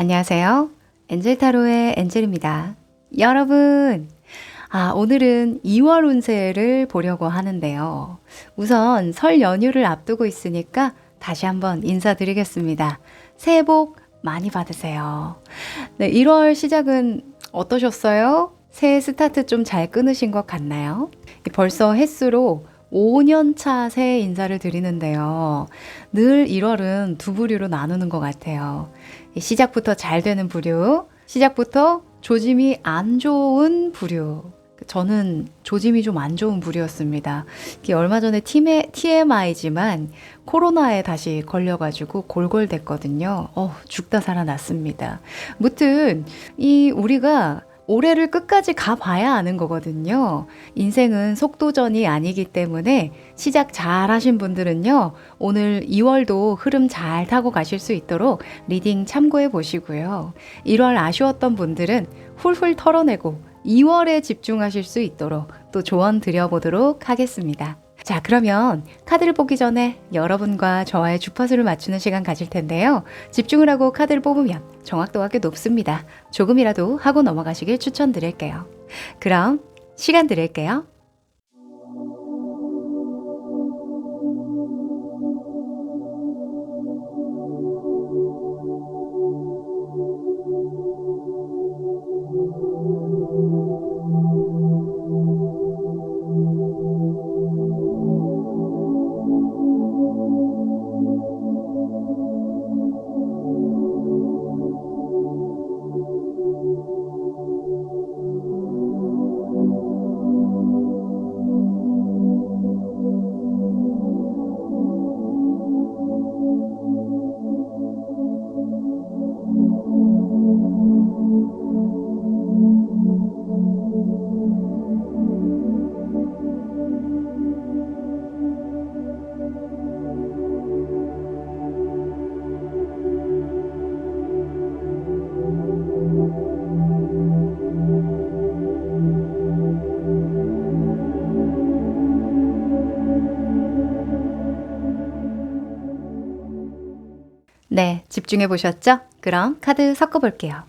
안녕하세요. 엔젤타로의 엔젤입니다. 여러분, 오늘은 2월 운세를 보려고 하는데요. 우선 설 연휴를 앞두고 있으니까 다시 한번 인사드리겠습니다. 새해 복 많이 받으세요. 네, 1월 시작은 어떠셨어요? 새해 스타트 좀 잘 끊으신 것 같나요? 벌써 햇수로 5년 차 새해 인사를 드리는데요. 늘 1월은 두 부류로 나누는 것 같아요. 시작부터 잘 되는 부류, 시작부터 조짐이 안 좋은 부류. 저는 조짐이 좀 안 좋은 부류였습니다. 이게 얼마 전에 TMI지만 코로나에 다시 걸려가지고 골골댔거든요. 죽다 살아났습니다. 무튼 우리가 올해를 끝까지 가봐야 아는 거거든요. 인생은 속도전이 아니기 때문에 시작 잘 하신 분들은요, 오늘 2월도 흐름 잘 타고 가실 수 있도록 리딩 참고해 보시고요. 1월 아쉬웠던 분들은 훌훌 털어내고 2월에 집중하실 수 있도록 또 조언 드려보도록 하겠습니다. 자, 그러면 카드를 뽑기 전에 여러분과 저와의 주파수를 맞추는 시간 가질 텐데요. 집중을 하고 카드를 뽑으면 정확도가 꽤 높습니다. 조금이라도 하고 넘어가시길 추천드릴게요. 그럼 시간 드릴게요. 네, 집중해 보셨죠? 그럼 카드 섞어 볼게요.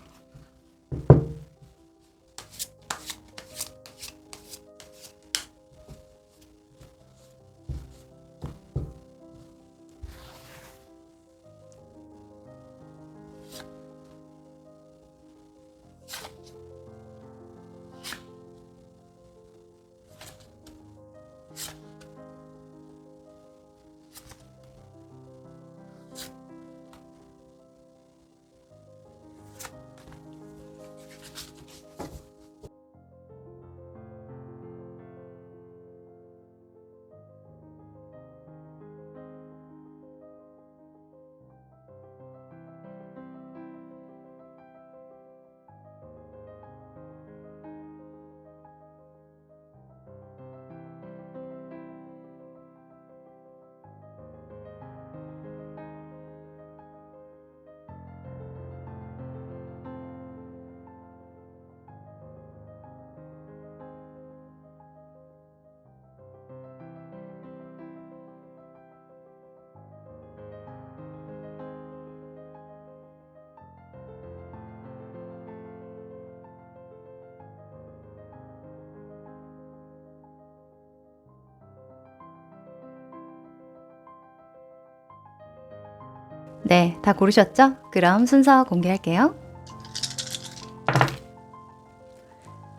네, 다 고르셨죠? 그럼 순서 공개할게요.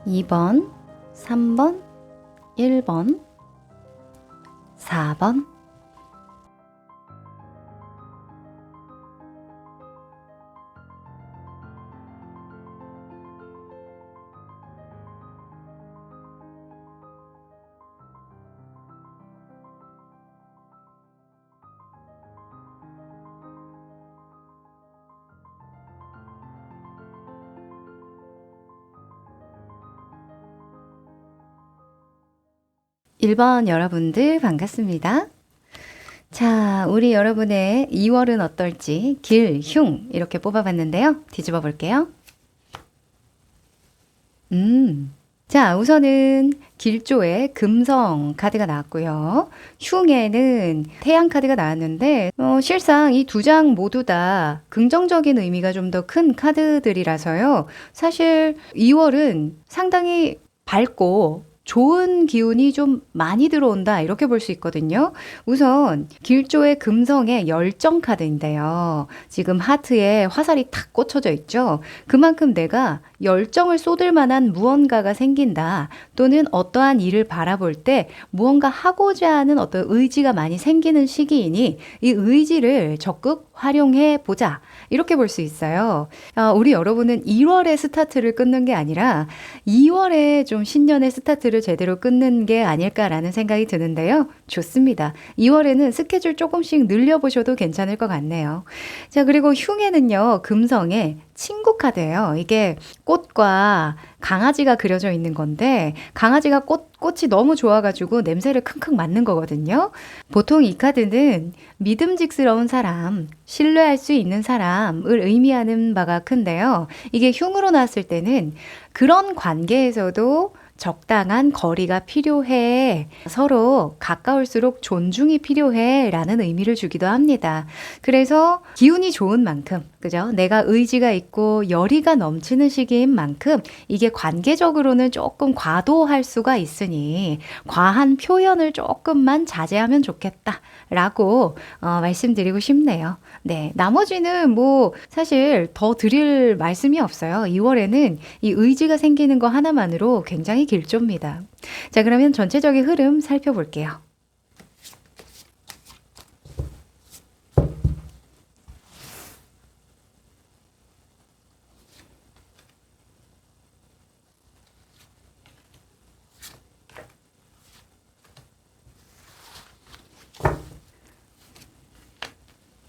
2번, 3번, 1번, 4번, 1번 여러분들 반갑습니다. 자, 우리 여러분의 2월은 어떨지 길, 흉 이렇게 뽑아봤는데요. 뒤집어 볼게요. 자, 우선은 길조의 금성 카드가 나왔고요. 흉에는 태양 카드가 나왔는데 실상 이 두 장 모두 다 긍정적인 의미가 좀 더 큰 카드들이라서요. 사실 2월은 상당히 밝고 좋은 기운이 좀 많이 들어온다 이렇게 볼 수 있거든요. 우선 길조의 금성의 열정 카드인데요. 지금 하트에 화살이 탁 꽂혀져 있죠. 그만큼 내가 열정을 쏟을 만한 무언가가 생긴다. 또는 어떠한 일을 바라볼 때 무언가 하고자 하는 어떤 의지가 많이 생기는 시기이니 이 의지를 적극 활용해 보자. 이렇게 볼 수 있어요. 우리 여러분은 1월에 스타트를 끊는 게 아니라 2월에 좀 신년의 스타트를 제대로 끊는 게 아닐까라는 생각이 드는데요. 좋습니다. 2월에는 스케줄 조금씩 늘려보셔도 괜찮을 것 같네요. 자, 그리고 흉에는요, 금성의 친구 카드예요. 이게 꽃과 강아지가 그려져 있는 건데 강아지가 꽃이 너무 좋아가지고 냄새를 킁킁 맡는 거거든요. 보통 이 카드는 믿음직스러운 사람, 신뢰할 수 있는 사람을 의미하는 바가 큰데요. 이게 흉으로 나왔을 때는 그런 관계에서도 적당한 거리가 필요해. 서로 가까울수록 존중이 필요해. 라는 의미를 주기도 합니다. 그래서 기운이 좋은 만큼, 그죠? 내가 의지가 있고 열의가 넘치는 시기인 만큼 이게 관계적으로는 조금 과도할 수가 있으니 과한 표현을 조금만 자제하면 좋겠다. 라고 말씀드리고 싶네요. 네, 나머지는 뭐 사실 더 드릴 말씀이 없어요. 2월에는 이 의지가 생기는 거 하나만으로 굉장히 길조입니다. 자, 그러면 전체적인 흐름 살펴볼게요.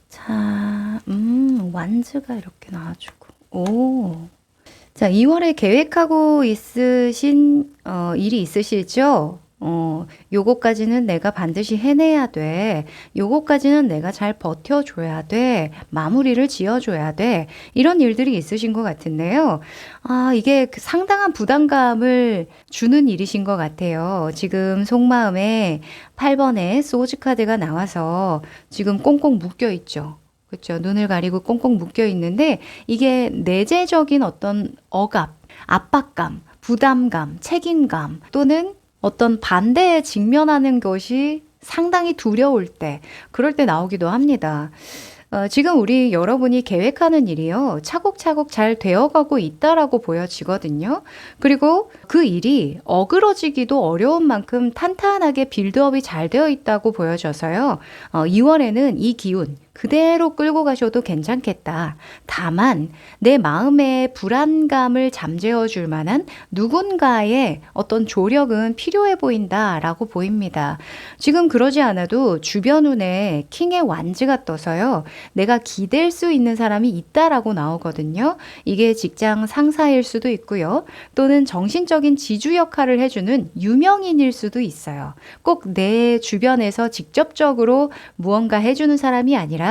자, 완즈가 이렇게 나와주고. 오. 자, 2월에 계획하고 있으신 일이 있으시죠? 요거까지는 내가 반드시 해내야 돼. 요거까지는 내가 잘 버텨줘야 돼. 마무리를 지어줘야 돼. 이런 일들이 있으신 것 같은데요. 이게 상당한 부담감을 주는 일이신 것 같아요. 지금 속마음에 8번에 소즈 카드가 나와서 지금 꽁꽁 묶여 있죠. 그렇죠. 눈을 가리고 꽁꽁 묶여 있는데 이게 내재적인 어떤 억압, 압박감, 부담감, 책임감 또는 어떤 반대에 직면하는 것이 상당히 두려울 때, 그럴 때 나오기도 합니다. 지금 우리 여러분이 계획하는 일이요. 차곡차곡 잘 되어가고 있다라고 보여지거든요. 그리고 그 일이 어그러지기도 어려운 만큼 탄탄하게 빌드업이 잘 되어 있다고 보여져서요. 2월에는 이 기운 그대로 끌고 가셔도 괜찮겠다. 다만 내 마음의 불안감을 잠재워 줄 만한 누군가의 어떤 조력은 필요해 보인다라고 보입니다. 지금 그러지 않아도 주변 눈에 킹의 완즈가 떠서요. 내가 기댈 수 있는 사람이 있다라고 나오거든요. 이게 직장 상사일 수도 있고요. 또는 정신적인 지주 역할을 해주는 유명인일 수도 있어요. 꼭 내 주변에서 직접적으로 무언가 해주는 사람이 아니라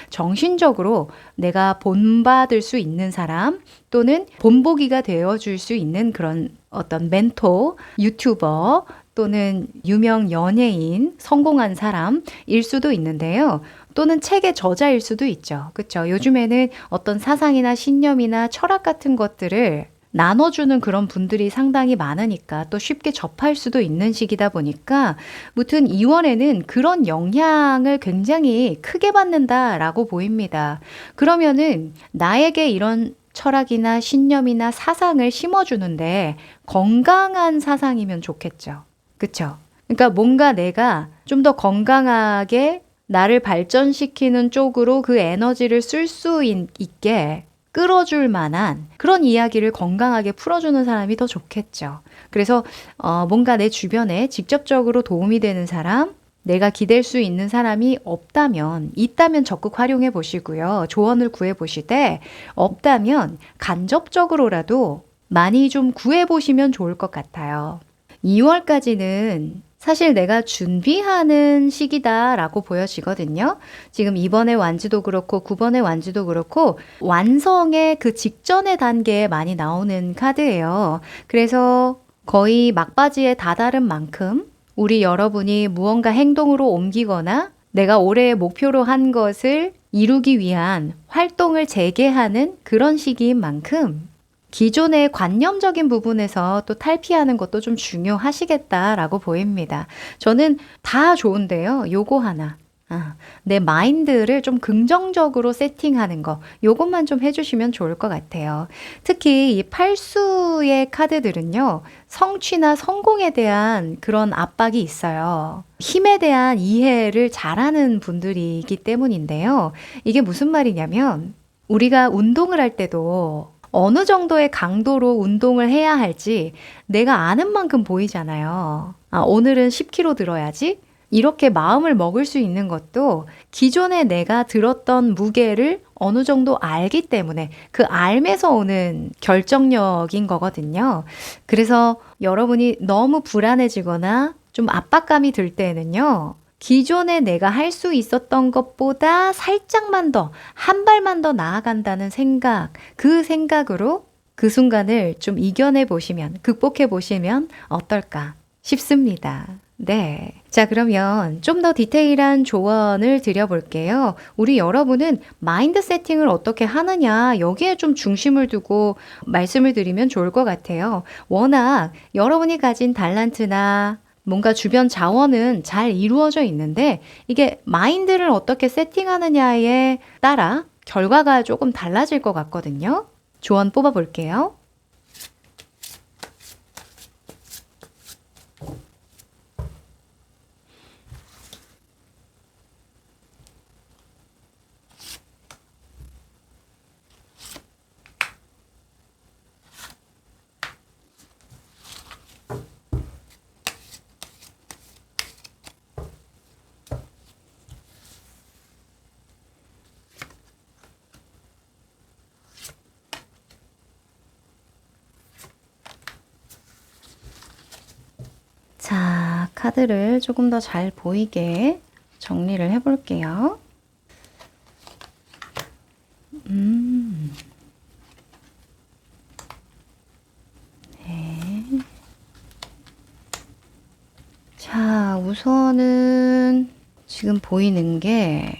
정신적으로 내가 본받을 수 있는 사람 또는 본보기가 되어줄 수 있는 그런 어떤 멘토, 유튜버 또는 유명 연예인, 성공한 사람일 수도 있는데요. 또는 책의 저자일 수도 있죠. 그렇죠? 요즘에는 어떤 사상이나 신념이나 철학 같은 것들을 나눠주는 그런 분들이 상당히 많으니까 또 쉽게 접할 수도 있는 시기다 보니까 무튼 2월에는 그런 영향을 굉장히 크게 받는다라고 보입니다. 그러면은 나에게 이런 철학이나 신념이나 사상을 심어주는데 건강한 사상이면 좋겠죠. 그쵸? 그러니까 뭔가 내가 좀 더 건강하게 나를 발전시키는 쪽으로 그 에너지를 쓸 수 있게 끌어줄 만한 그런 이야기를 건강하게 풀어주는 사람이 더 좋겠죠. 그래서 뭔가 내 주변에 직접적으로 도움이 되는 사람, 내가 기댈 수 있는 사람이 있다면 적극 활용해 보시고요. 조언을 구해 보시되 없다면 간접적으로라도 많이 좀 구해 보시면 좋을 것 같아요. 2월까지는 사실 내가 준비하는 시기다라고 보여지거든요. 지금 2번의 완지도 그렇고 9번의 완지도 그렇고 완성의 그 직전의 단계에 많이 나오는 카드예요. 그래서 거의 막바지에 다다른 만큼 우리 여러분이 무언가 행동으로 옮기거나 내가 올해의 목표로 한 것을 이루기 위한 활동을 재개하는 그런 시기인 만큼 기존의 관념적인 부분에서 또 탈피하는 것도 좀 중요하시겠다라고 보입니다. 저는 다 좋은데요. 요거 하나. 내 마인드를 좀 긍정적으로 세팅하는 거, 요것만 좀 해주시면 좋을 것 같아요. 특히 이 팔수의 카드들은요, 성취나 성공에 대한 그런 압박이 있어요. 힘에 대한 이해를 잘하는 분들이기 때문인데요. 이게 무슨 말이냐면, 우리가 운동을 할 때도 어느 정도의 강도로 운동을 해야 할지 내가 아는 만큼 보이잖아요. 오늘은 10kg 들어야지. 이렇게 마음을 먹을 수 있는 것도 기존에 내가 들었던 무게를 어느 정도 알기 때문에 그 알면서 오는 결정력인 거거든요. 그래서 여러분이 너무 불안해지거나 좀 압박감이 들 때는요. 기존에 내가 할 수 있었던 것보다 살짝만 더, 한 발만 더 나아간다는 생각, 그 생각으로 그 순간을 좀 이겨내 보시면, 극복해 보시면 어떨까 싶습니다. 네. 자, 그러면 좀 더 디테일한 조언을 드려볼게요. 우리 여러분은 마인드 세팅을 어떻게 하느냐, 여기에 좀 중심을 두고 말씀을 드리면 좋을 것 같아요. 워낙 여러분이 가진 달란트나 뭔가 주변 자원은 잘 이루어져 있는데 이게 마인드를 어떻게 세팅하느냐에 따라 결과가 조금 달라질 것 같거든요. 조언 뽑아볼게요. 자, 카드를 조금 더 잘 보이게 정리를 해볼게요. 네. 자, 우선은 지금 보이는 게,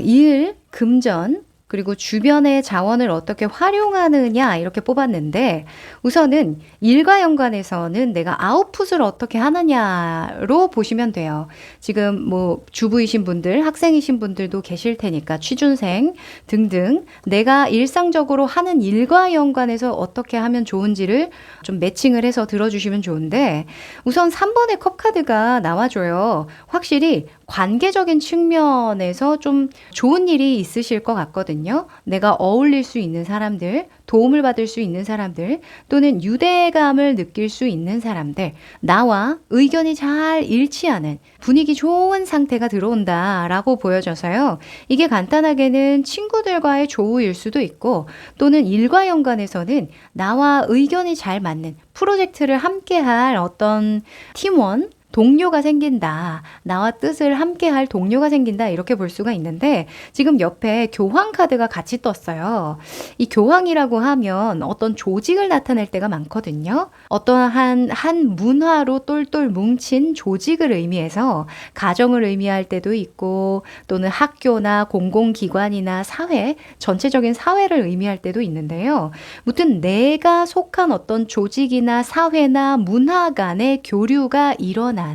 일, 금전, 그리고 주변의 자원을 어떻게 활용하느냐 이렇게 뽑았는데 우선은 일과 연관해서는 내가 아웃풋을 어떻게 하느냐로 보시면 돼요. 지금 뭐 주부이신 분들, 학생이신 분들도 계실 테니까 취준생 등등 내가 일상적으로 하는 일과 연관해서 어떻게 하면 좋은지를 좀 매칭을 해서 들어주시면 좋은데 우선 3번의 컵 카드가 나와줘요. 확실히 관계적인 측면에서 좀 좋은 일이 있으실 것 같거든요. 내가 어울릴 수 있는 사람들, 도움을 받을 수 있는 사람들, 또는 유대감을 느낄 수 있는 사람들, 나와 의견이 잘 일치하는 분위기 좋은 상태가 들어온다라고 보여져서요. 이게 간단하게는 친구들과의 조우일 수도 있고, 또는 일과 연관해서는 나와 의견이 잘 맞는 프로젝트를 함께할 어떤 팀원, 동료가 생긴다. 나와 뜻을 함께할 동료가 생긴다. 이렇게 볼 수가 있는데 지금 옆에 교황 카드가 같이 떴어요. 이 교황이라고 하면 어떤 조직을 나타낼 때가 많거든요. 어떠한 한 문화로 똘똘 뭉친 조직을 의미해서 가정을 의미할 때도 있고 또는 학교나 공공기관이나 사회, 전체적인 사회를 의미할 때도 있는데요. 무튼 내가 속한 어떤 조직이나 사회나 문화 간의 교류가 일어나는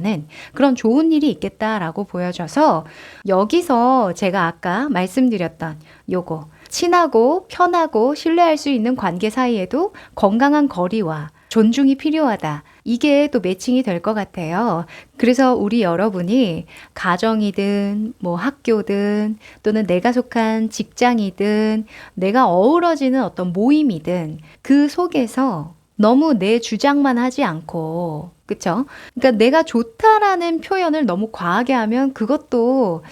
그런 좋은 일이 있겠다라고 보여져서 여기서 제가 아까 말씀드렸던 요거 친하고 편하고 신뢰할 수 있는 관계 사이에도 건강한 거리와 존중이 필요하다. 이게 또 매칭이 될 것 같아요. 그래서 우리 여러분이 가정이든 뭐 학교든 또는 내가 속한 직장이든 내가 어우러지는 어떤 모임이든 그 속에서 너무 내 주장만 하지 않고 그쵸? 그러니까 내가 좋다라는 표현을 너무 과하게 하면 그것도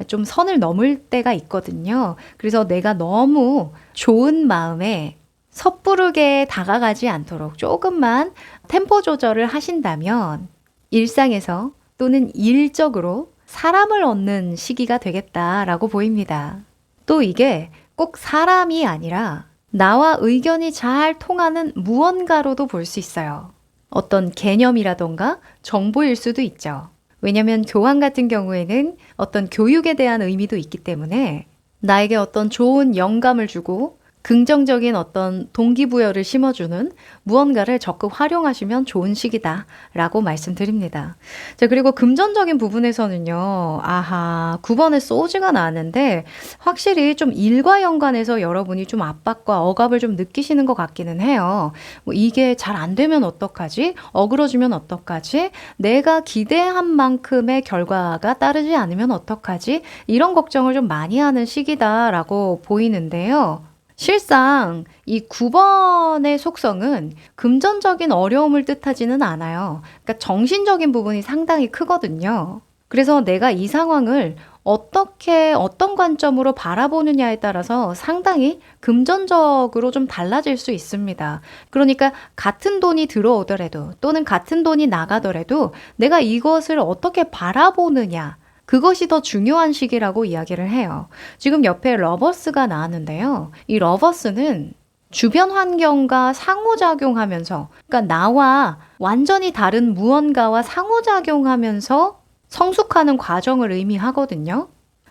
좀 선을 넘을 때가 있거든요. 그래서 내가 너무 좋은 마음에 섣부르게 다가가지 않도록 조금만 템포 조절을 하신다면 일상에서 또는 일적으로 사람을 얻는 시기가 되겠다라고 보입니다. 또 이게 꼭 사람이 아니라 나와 의견이 잘 통하는 무언가로도 볼 수 있어요. 어떤 개념이라던가 정보일 수도 있죠. 왜냐면 교환 같은 경우에는 어떤 교육에 대한 의미도 있기 때문에 나에게 어떤 좋은 영감을 주고 긍정적인 어떤 동기부여를 심어주는 무언가를 적극 활용하시면 좋은 시기다라고 말씀드립니다. 자, 그리고 금전적인 부분에서는요. 아하, 9번에 소즈가 나왔는데 확실히 좀 일과 연관해서 여러분이 좀 압박과 억압을 좀 느끼시는 것 같기는 해요. 뭐 이게 잘 안 되면 어떡하지? 어그러지면 어떡하지? 내가 기대한 만큼의 결과가 따르지 않으면 어떡하지? 이런 걱정을 좀 많이 하는 시기다라고 보이는데요. 실상 이 9번의 속성은 금전적인 어려움을 뜻하지는 않아요. 그러니까 정신적인 부분이 상당히 크거든요. 그래서 내가 이 상황을 어떻게 어떤 관점으로 바라보느냐에 따라서 상당히 금전적으로 좀 달라질 수 있습니다. 그러니까 같은 돈이 들어오더라도 또는 같은 돈이 나가더라도 내가 이것을 어떻게 바라보느냐, 그것이 더 중요한 시기라고 이야기를 해요. 지금 옆에 러버스가 나왔는데요. 이 러버스는 주변 환경과 상호작용하면서, 그러니까 나와 완전히 다른 무언가와 상호작용하면서 성숙하는 과정을 의미하거든요.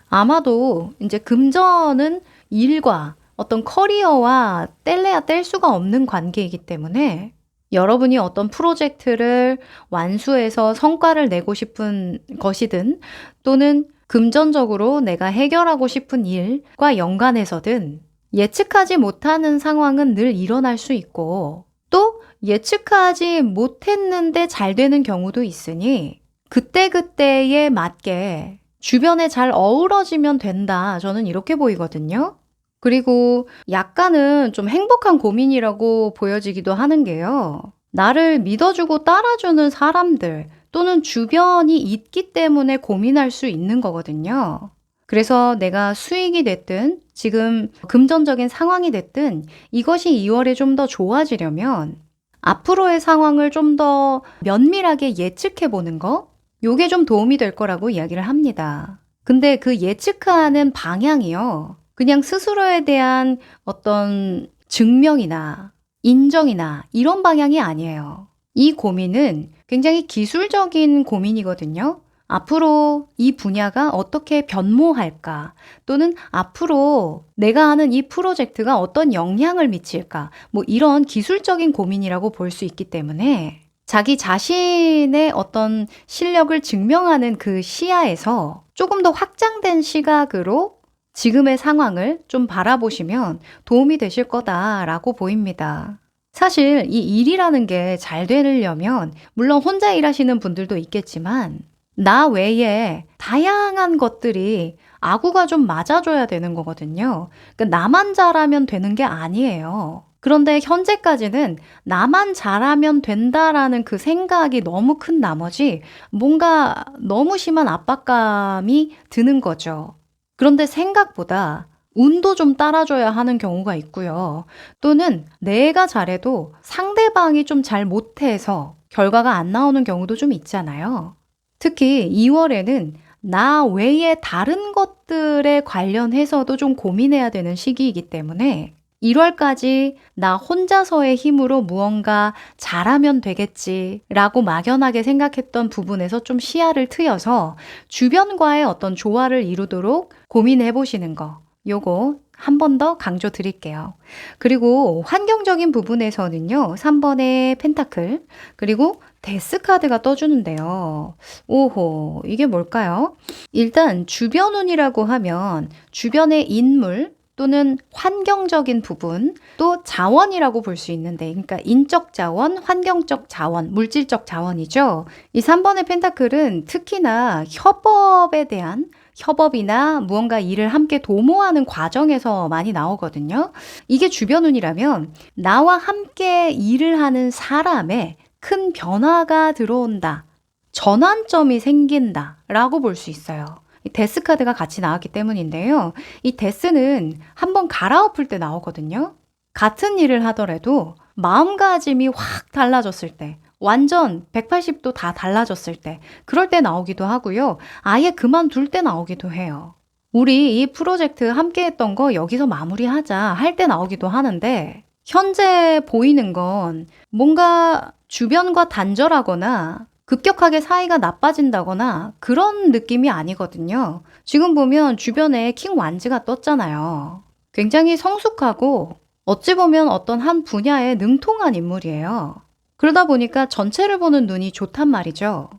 아마도 이제 금전은 일과 어떤 커리어와 뗄래야 뗄 수가 없는 관계이기 때문에 여러분이 어떤 프로젝트를 완수해서 성과를 내고 싶은 것이든 또는 금전적으로 내가 해결하고 싶은 일과 연관해서든 예측하지 못하는 상황은 늘 일어날 수 있고 또 예측하지 못했는데 잘 되는 경우도 있으니 그때그때에 맞게 주변에 잘 어우러지면 된다. 저는 이렇게 보이거든요. 그리고 약간은 좀 행복한 고민이라고 보여지기도 하는 게요. 나를 믿어주고 따라주는 사람들 또는 주변이 있기 때문에 고민할 수 있는 거거든요. 그래서 내가 수익이 됐든 지금 금전적인 상황이 됐든 이것이 2월에 좀 더 좋아지려면 앞으로의 상황을 좀 더 면밀하게 예측해 보는 거, 요게 좀 도움이 될 거라고 이야기를 합니다. 근데 그 예측하는 방향이요. 그냥 스스로에 대한 어떤 증명이나 인정이나 이런 방향이 아니에요. 이 고민은 굉장히 기술적인 고민이거든요. 앞으로 이 분야가 어떻게 변모할까? 또는 앞으로 내가 하는 이 프로젝트가 어떤 영향을 미칠까? 뭐 이런 기술적인 고민이라고 볼 수 있기 때문에 자기 자신의 어떤 실력을 증명하는 그 시야에서 조금 더 확장된 시각으로 지금의 상황을 좀 바라보시면 도움이 되실 거다라고 보입니다. 사실 이 일이라는 게 잘 되려면 물론 혼자 일하시는 분들도 있겠지만 나 외에 다양한 것들이 아구가 좀 맞아줘야 되는 거거든요. 그러니까 나만 잘하면 되는 게 아니에요. 그런데 현재까지는 나만 잘하면 된다라는 그 생각이 너무 큰 나머지 뭔가 너무 심한 압박감이 드는 거죠. 그런데 생각보다 운도 좀 따라줘야 하는 경우가 있고요. 또는 내가 잘해도 상대방이 좀 잘 못해서 결과가 안 나오는 경우도 좀 있잖아요. 특히 2월에는 나 외에 다른 것들에 관련해서도 좀 고민해야 되는 시기이기 때문에 1월까지 나 혼자서의 힘으로 무언가 잘하면 되겠지라고 막연하게 생각했던 부분에서 좀 시야를 트여서 주변과의 어떤 조화를 이루도록 고민해 보시는 거. 요거 한 번 더 강조 드릴게요. 그리고 환경적인 부분에서는요. 3번의 펜타클 그리고 데스 카드가 떠주는데요. 오호, 이게 뭘까요? 일단 주변 운이라고 하면 주변의 인물 또는 환경적인 부분, 또 자원이라고 볼 수 있는데, 그러니까 인적 자원, 환경적 자원, 물질적 자원이죠. 이 3번의 펜타클은 특히나 협업에 대한 협업이나 무언가 일을 함께 도모하는 과정에서 많이 나오거든요. 이게 주변 운이라면 나와 함께 일을 하는 사람의 큰 변화가 들어온다. 전환점이 생긴다. 라고 볼 수 있어요. 이 데스 카드가 같이 나왔기 때문인데요. 이 데스는 한번 갈아엎을 때 나오거든요. 같은 일을 하더라도 마음가짐이 확 달라졌을 때, 완전 180도 다 달라졌을 때, 그럴 때 나오기도 하고요. 아예 그만둘 때 나오기도 해요. 우리 이 프로젝트 함께 했던 거 여기서 마무리하자 할 때 나오기도 하는데, 현재 보이는 건 뭔가 주변과 단절하거나 급격하게 사이가 나빠진다거나 그런 느낌이 아니거든요. 지금 보면 주변에 킹 완즈가 떴잖아요. 굉장히 성숙하고 어찌 보면 어떤 한 분야에 능통한 인물이에요. 그러다 보니까 전체를 보는 눈이 좋단 말이죠.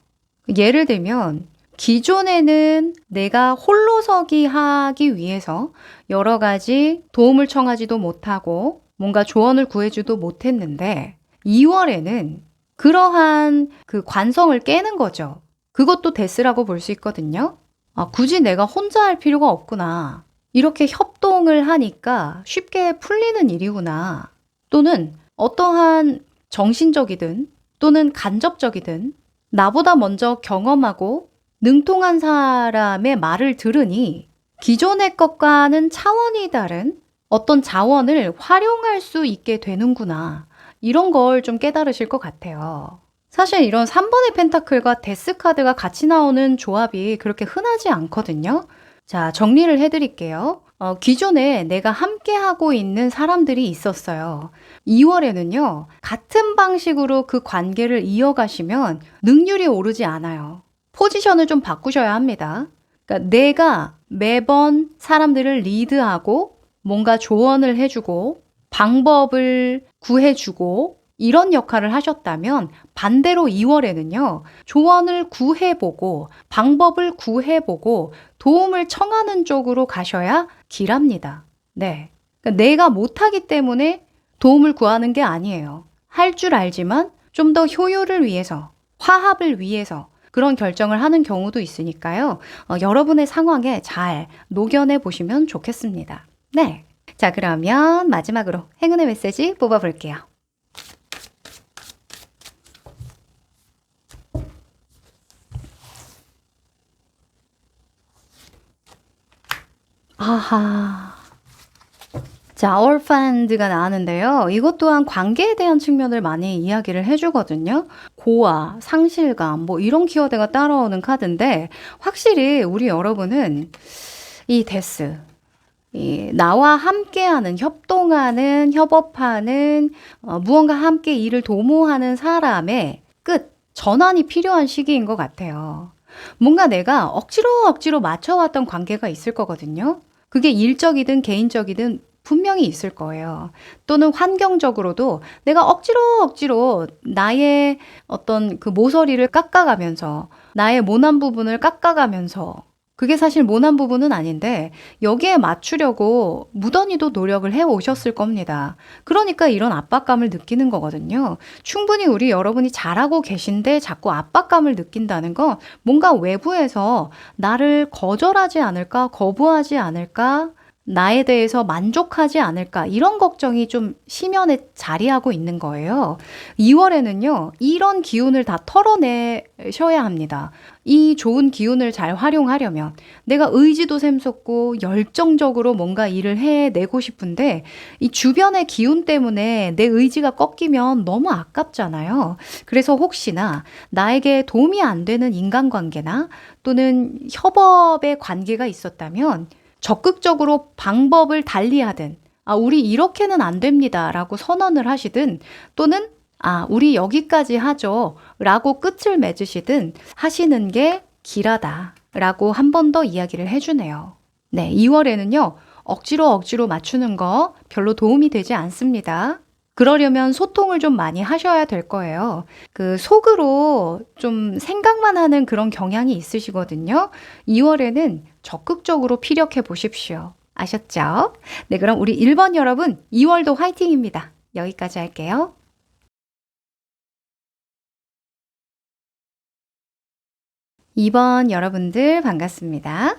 예를 들면 기존에는 내가 홀로서기 하기 위해서 여러 가지 도움을 청하지도 못하고 뭔가 조언을 구해주도 못했는데 2월에는 그러한 그 관성을 깨는 거죠. 그것도 데스라고 볼 수 있거든요. 아, 굳이 내가 혼자 할 필요가 없구나. 이렇게 협동을 하니까 쉽게 풀리는 일이구나. 또는 어떠한 정신적이든 또는 간접적이든 나보다 먼저 경험하고 능통한 사람의 말을 들으니 기존의 것과는 차원이 다른 어떤 자원을 활용할 수 있게 되는구나. 이런 걸 좀 깨달으실 것 같아요. 사실 이런 3번의 펜타클과 데스 카드가 같이 나오는 조합이 그렇게 흔하지 않거든요. 자, 정리를 해드릴게요. 기존에 내가 함께 하고 있는 사람들이 있었어요. 2월에는요, 같은 방식으로 그 관계를 이어가시면 능률이 오르지 않아요. 포지션을 좀 바꾸셔야 합니다. 그러니까 내가 매번 사람들을 리드하고 뭔가 조언을 해주고 방법을 구해주고 이런 역할을 하셨다면 반대로 2월에는요, 조언을 구해보고 방법을 구해보고 도움을 청하는 쪽으로 가셔야 길합니다. 네. 그러니까 내가 못하기 때문에 도움을 구하는 게 아니에요. 할 줄 알지만 좀 더 효율을 위해서, 화합을 위해서 그런 결정을 하는 경우도 있으니까요. 여러분의 상황에 잘 녹여내 보시면 좋겠습니다. 네. 자, 그러면 마지막으로 행운의 메시지 뽑아볼게요. 아하. 자, orphaned가 나왔는데요. 이것 또한 관계에 대한 측면을 많이 이야기를 해주거든요. 고아, 상실감, 뭐 이런 키워드가 따라오는 카드인데 확실히 우리 여러분은 이 데스, 나와 함께하는, 협동하는, 협업하는, 무언가 함께 일을 도모하는 사람의 끝, 전환이 필요한 시기인 것 같아요. 뭔가 내가 억지로 맞춰왔던 관계가 있을 거거든요. 그게 일적이든 개인적이든 분명히 있을 거예요. 또는 환경적으로도 내가 억지로 나의 어떤 그 모서리를 깎아가면서 나의 모난 부분을 깎아가면서 그게 사실 모난 부분은 아닌데 여기에 맞추려고 무던히도 노력을 해 오셨을 겁니다. 그러니까 이런 압박감을 느끼는 거거든요. 충분히 우리 여러분이 잘하고 계신데 자꾸 압박감을 느낀다는 건 뭔가 외부에서 나를 거절하지 않을까, 거부하지 않을까, 나에 대해서 만족하지 않을까 이런 걱정이 좀 심연에 자리하고 있는 거예요. 2월에는요. 이런 기운을 다 털어내셔야 합니다. 이 좋은 기운을 잘 활용하려면 내가 의지도 샘솟고 열정적으로 뭔가 일을 해내고 싶은데 이 주변의 기운 때문에 내 의지가 꺾이면 너무 아깝잖아요. 그래서 혹시나 나에게 도움이 안 되는 인간관계나 또는 협업의 관계가 있었다면 적극적으로 방법을 달리하든 우리 이렇게는 안 됩니다 라고 선언을 하시든 또는 우리 여기까지 하죠 라고 끝을 맺으시든 하시는 게 길하다 라고 한 번 더 이야기를 해주네요. 네, 2월에는요 억지로 맞추는 거 별로 도움이 되지 않습니다. 그러려면 소통을 좀 많이 하셔야 될 거예요. 그 속으로 좀 생각만 하는 그런 경향이 있으시거든요. 2월에는 적극적으로 피력해 보십시오. 아셨죠? 네, 그럼 우리 1번 여러분 2월도 화이팅입니다. 여기까지 할게요. 2번 여러분들 반갑습니다.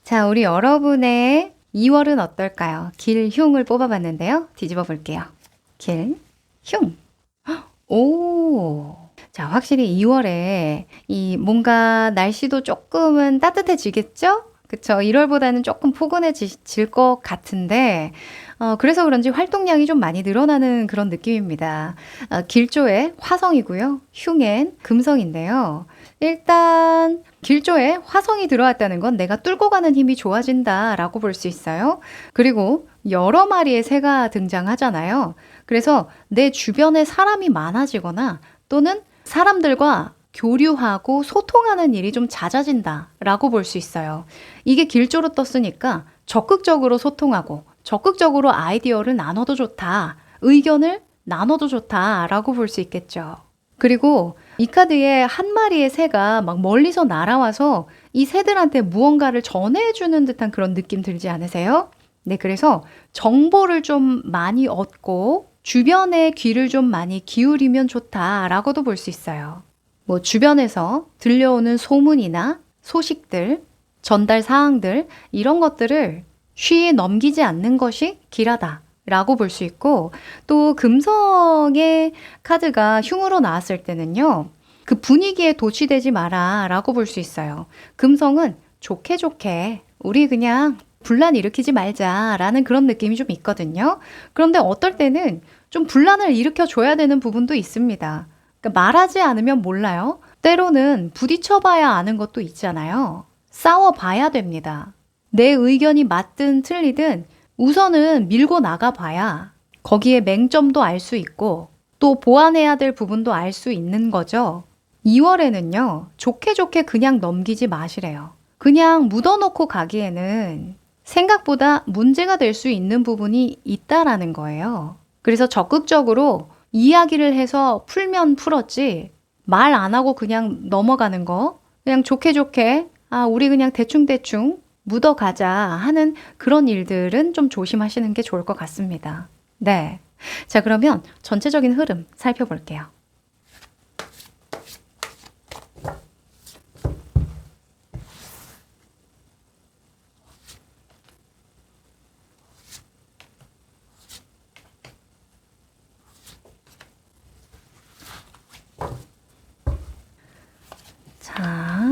자, 우리 여러분의 2월은 어떨까요? 길흉을 뽑아봤는데요. 뒤집어 볼게요. 길흉. 오. 자, 확실히 2월에 이 뭔가 날씨도 조금은 따뜻해지겠죠? 그쵸? 1월보다는 조금 포근해질 것 같은데, 그래서 그런지 활동량이 좀 많이 늘어나는 그런 느낌입니다. 길조의 화성이고요. 흉엔 금성인데요. 일단 길조에 화성이 들어왔다는 건 내가 뚫고 가는 힘이 좋아진다라고 볼 수 있어요. 그리고 여러 마리의 새가 등장하잖아요. 그래서 내 주변에 사람이 많아지거나 또는 사람들과 교류하고 소통하는 일이 좀 잦아진다라고 볼 수 있어요. 이게 길조로 떴으니까 적극적으로 소통하고 적극적으로 아이디어를 나눠도 좋다, 의견을 나눠도 좋다라고 볼 수 있겠죠. 그리고 이 카드에 한 마리의 새가 막 멀리서 날아와서 이 새들한테 무언가를 전해주는 듯한 그런 느낌 들지 않으세요? 네, 그래서 정보를 좀 많이 얻고 주변에 귀를 좀 많이 기울이면 좋다라고도 볼 수 있어요. 뭐 주변에서 들려오는 소문이나 소식들, 전달 사항들 이런 것들을 쉬이 넘기지 않는 것이 길하다 라고 볼 수 있고, 또 금성의 카드가 흉으로 나왔을 때는요, 그 분위기에 도취되지 마라 라고 볼 수 있어요. 금성은 좋게 좋게 우리 그냥 분란 일으키지 말자라는 그런 느낌이 좀 있거든요. 그런데 어떨 때는 좀 분란을 일으켜줘야 되는 부분도 있습니다. 그러니까 말하지 않으면 몰라요. 때로는 부딪혀봐야 아는 것도 있잖아요. 싸워봐야 됩니다. 내 의견이 맞든 틀리든 우선은 밀고 나가봐야 거기에 맹점도 알 수 있고 또 보완해야 될 부분도 알 수 있는 거죠. 2월에는요, 좋게 좋게 그냥 넘기지 마시래요. 그냥 묻어놓고 가기에는 생각보다 문제가 될 수 있는 부분이 있다라는 거예요. 그래서 적극적으로 이야기를 해서 풀면 풀었지, 말 안 하고 그냥 넘어가는 거, 그냥 좋게 좋게, 우리 그냥 대충대충 묻어가자 하는 그런 일들은 좀 조심하시는 게 좋을 것 같습니다. 네. 자, 그러면 전체적인 흐름 살펴볼게요. 자,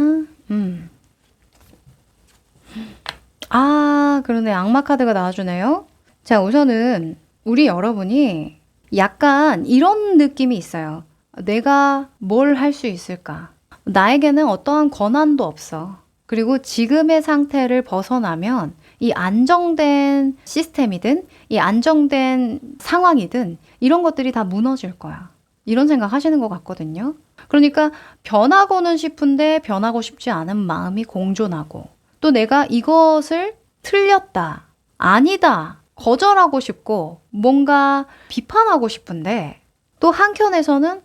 그러네. 악마 카드가 나와주네요. 자, 우선은 우리 여러분이 약간 이런 느낌이 있어요. 내가 뭘 할 수 있을까? 나에게는 어떠한 권한도 없어. 그리고 지금의 상태를 벗어나면 이 안정된 시스템이든 이 안정된 상황이든 이런 것들이 다 무너질 거야. 이런 생각 하시는 것 같거든요. 그러니까 변하고는 싶은데 변하고 싶지 않은 마음이 공존하고, 또 내가 이것을 틀렸다, 아니다, 거절하고 싶고 뭔가 비판하고 싶은데 또 한켠에서는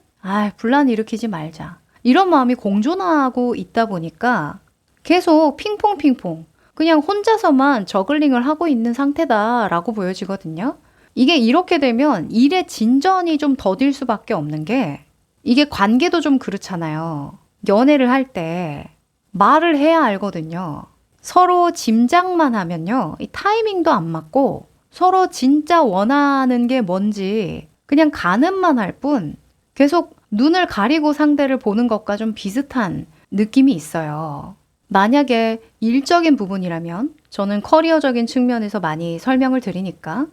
분란 일으키지 말자, 이런 마음이 공존하고 있다 보니까 계속 핑퐁핑퐁 그냥 혼자서만 저글링을 하고 있는 상태다라고 보여지거든요. 이게 이렇게 되면 일의 진전이 좀 더딜 수밖에 없는 게, 이게 관계도 좀 그렇잖아요. 연애를 할 때 말을 해야 알거든요. 서로 짐작만 하면요, 이 타이밍도 안 맞고 서로 진짜 원하는 게 뭔지 그냥 가늠만 할 뿐 계속 눈을 가리고 상대를 보는 것과 좀 비슷한 느낌이 있어요. 만약에 일적인 부분이라면, 저는 커리어적인 측면에서 많이 설명을 드리니까,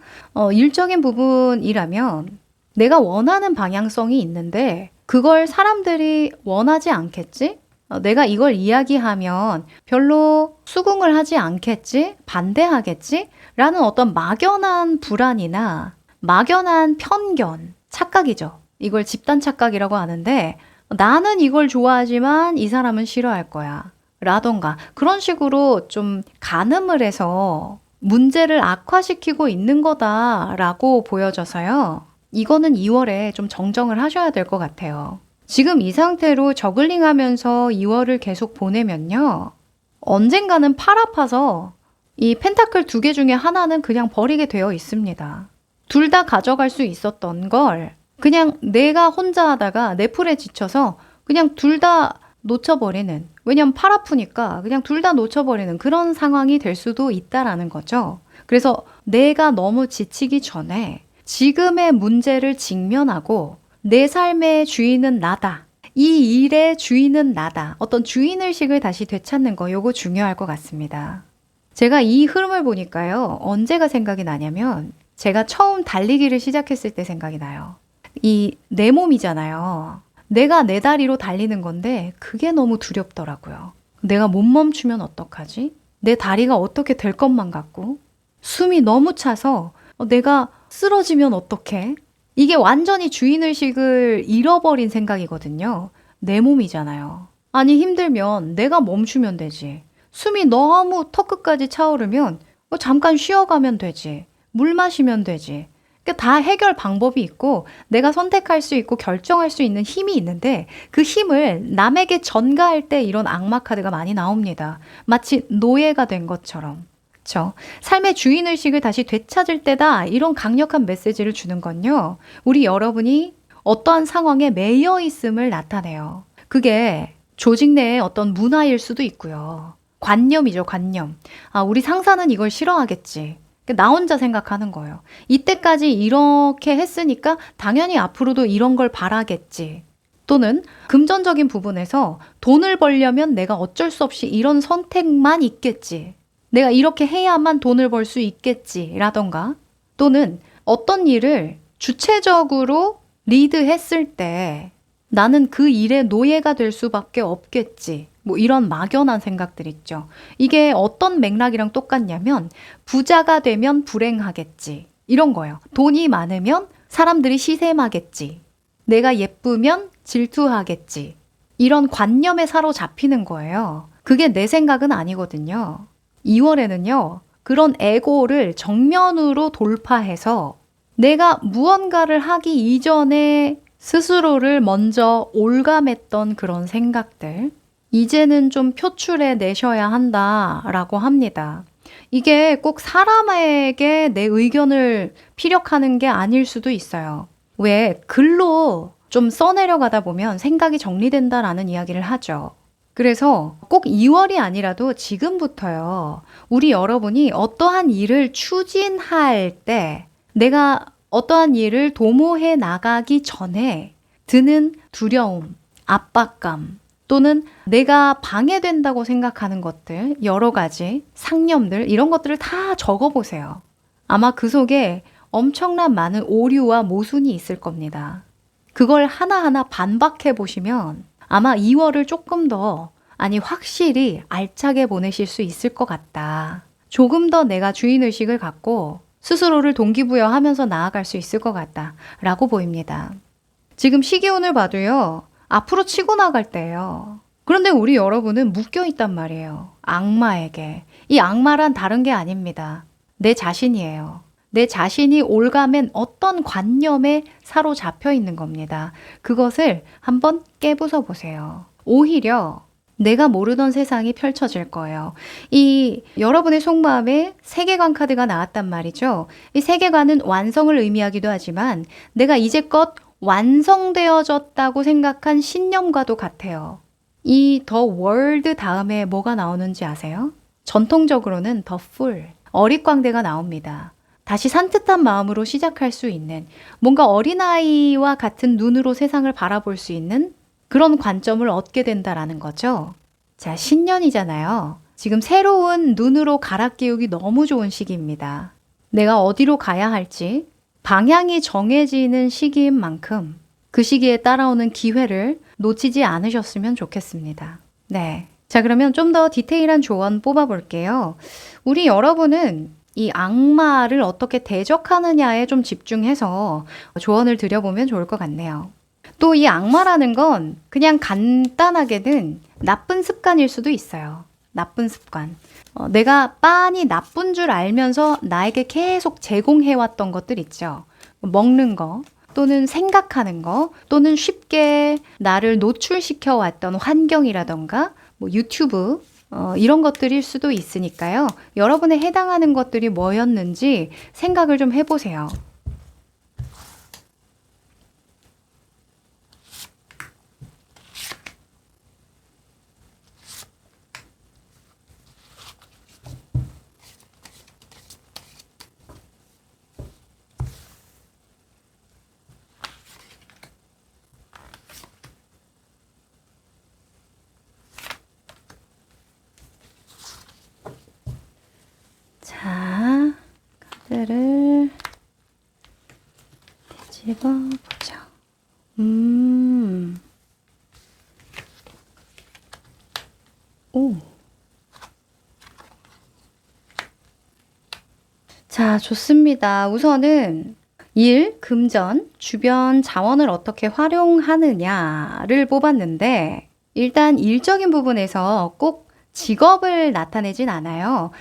일적인 부분이라면 내가 원하는 방향성이 있는데 그걸 사람들이 원하지 않겠지? 내가 이걸 이야기하면 별로 수긍을 하지 않겠지? 반대하겠지? 라는 어떤 막연한 불안이나 막연한 편견, 착각이죠. 이걸 집단 착각이라고 하는데, 나는 이걸 좋아하지만 이 사람은 싫어할 거야 라던가 그런 식으로 좀 가늠을 해서 문제를 악화시키고 있는 거다라고 보여져서요. 이거는 2월에 좀 정정을 하셔야 될 것 같아요. 지금 이 상태로 저글링 하면서 2월을 계속 보내면요, 언젠가는 팔 아파서 이 펜타클 2개 중에 하나는 그냥 버리게 되어 있습니다. 둘 다 가져갈 수 있었던 걸 그냥 내가 혼자 하다가 내 풀에 지쳐서 그냥 둘 다 놓쳐버리는, 왜냐면 팔 아프니까 그냥 둘 다 놓쳐버리는 그런 상황이 될 수도 있다라는 거죠. 그래서 내가 너무 지치기 전에 지금의 문제를 직면하고 내 삶의 주인은 나다, 이 일의 주인은 나다, 어떤 주인의식을 다시 되찾는 거, 요거 중요할 것 같습니다. 제가 이 흐름을 보니까요, 언제가 생각이 나냐면 제가 처음 달리기를 시작했을 때 생각이 나요. 이 내 몸이잖아요. 내가 내 다리로 달리는 건데 그게 너무 두렵더라고요. 내가 못 멈추면 어떡하지? 내 다리가 어떻게 될 것만 같고 숨이 너무 차서 내가 쓰러지면 어떡해? 이게 완전히 주인의식을 잃어버린 생각이거든요. 내 몸이잖아요. 아니 힘들면 내가 멈추면 되지. 숨이 너무 턱끝까지 차오르면 잠깐 쉬어가면 되지. 물 마시면 되지. 그러니까 다 해결 방법이 있고 내가 선택할 수 있고 결정할 수 있는 힘이 있는데 그 힘을 남에게 전가할 때 이런 악마 카드가 많이 나옵니다. 마치 노예가 된 것처럼. 그렇죠? 삶의 주인의식을 다시 되찾을 때다. 이런 강력한 메시지를 주는 건요. 우리 여러분이 어떠한 상황에 매여 있음을 나타내요. 그게 조직 내의 어떤 문화일 수도 있고요. 관념이죠, 관념. 아, 우리 상사는 이걸 싫어하겠지. 나 혼자 생각하는 거예요. 이때까지 이렇게 했으니까 당연히 앞으로도 이런 걸 바라겠지. 또는 금전적인 부분에서 돈을 벌려면 내가 어쩔 수 없이 이런 선택만 있겠지. 내가 이렇게 해야만 돈을 벌 수 있겠지. 라던가. 또는 어떤 일을 주체적으로 리드했을 때 나는 그 일의 노예가 될 수밖에 없겠지. 뭐 이런 막연한 생각들 있죠. 이게 어떤 맥락이랑 똑같냐면 부자가 되면 불행하겠지. 이런 거예요. 돈이 많으면 사람들이 시샘하겠지. 내가 예쁘면 질투하겠지. 이런 관념에 사로잡히는 거예요. 그게 내 생각은 아니거든요. 2월에는요. 그런 에고를 정면으로 돌파해서 내가 무언가를 하기 이전에 스스로를 먼저 올감했던 그런 생각들 이제는 좀 표출해 내셔야 한다라고 합니다. 이게 꼭 사람에게 내 의견을 피력하는 게 아닐 수도 있어요. 왜 글로 좀 써내려가다 보면 생각이 정리된다라는 이야기를 하죠. 그래서 꼭 2월이 아니라도 지금부터요. 우리 여러분이 어떠한 일을 추진할 때 내가 어떠한 일을 도모해 나가기 전에 드는 두려움, 압박감 또는 내가 방해된다고 생각하는 것들, 여러 가지 상념들 이런 것들을 다 적어보세요. 아마 그 속에 엄청난 많은 오류와 모순이 있을 겁니다. 그걸 하나하나 반박해 보시면 아마 2월을 조금 더 확실히 알차게 보내실 수 있을 것 같다. 조금 더 내가 주인의식을 갖고 스스로를 동기부여하면서 나아갈 수 있을 것 같다라고 보입니다. 지금 시기운을 봐도요. 앞으로 치고 나갈 때예요. 그런데 우리 여러분은 묶여 있단 말이에요. 악마에게. 이 악마란 다른 게 아닙니다. 내 자신이에요. 내 자신이 올가맨 어떤 관념에 사로잡혀 있는 겁니다. 그것을 한번 깨부숴 보세요. 오히려 내가 모르던 세상이 펼쳐질 거예요. 이 여러분의 속마음에 세계관 카드가 나왔단 말이죠. 이 세계관은 완성을 의미하기도 하지만 내가 이제껏 완성되어졌다고 생각한 신념과도 같아요. 이 더 월드 다음에 뭐가 나오는지 아세요? 전통적으로는 더 풀, 어릿광대가 나옵니다. 다시 산뜻한 마음으로 시작할 수 있는 뭔가 어린아이와 같은 눈으로 세상을 바라볼 수 있는 그런 관점을 얻게 된다라는 거죠. 자, 신년이잖아요. 지금 새로운 눈으로 갈아 끼우기 너무 좋은 시기입니다. 내가 어디로 가야 할지 방향이 정해지는 시기인 만큼 그 시기에 따라오는 기회를 놓치지 않으셨으면 좋겠습니다. 네. 자, 그러면 좀 더 디테일한 조언 뽑아볼게요. 우리 여러분은 이 악마를 어떻게 대적하느냐에 좀 집중해서 조언을 드려보면 좋을 것 같네요. 또 이 악마라는 건 그냥 간단하게는 나쁜 습관일 수도 있어요. 나쁜 습관. 내가 빤히 나쁜 줄 알면서 나에게 계속 제공해왔던 것들 있죠. 먹는 거 또는 생각하는 거 또는 쉽게 나를 노출시켜왔던 환경이라던가 뭐 유튜브 이런 것들일 수도 있으니까요. 여러분에 해당하는 것들이 뭐였는지 생각을 좀 해보세요. 자, 카드를 뒤집어 보죠. 좋습니다. 우선은 일, 금전, 주변 자원을 어떻게 활용하느냐를 뽑았는데, 일단 일적인 부분에서 꼭 직업을 나타내진 않아요.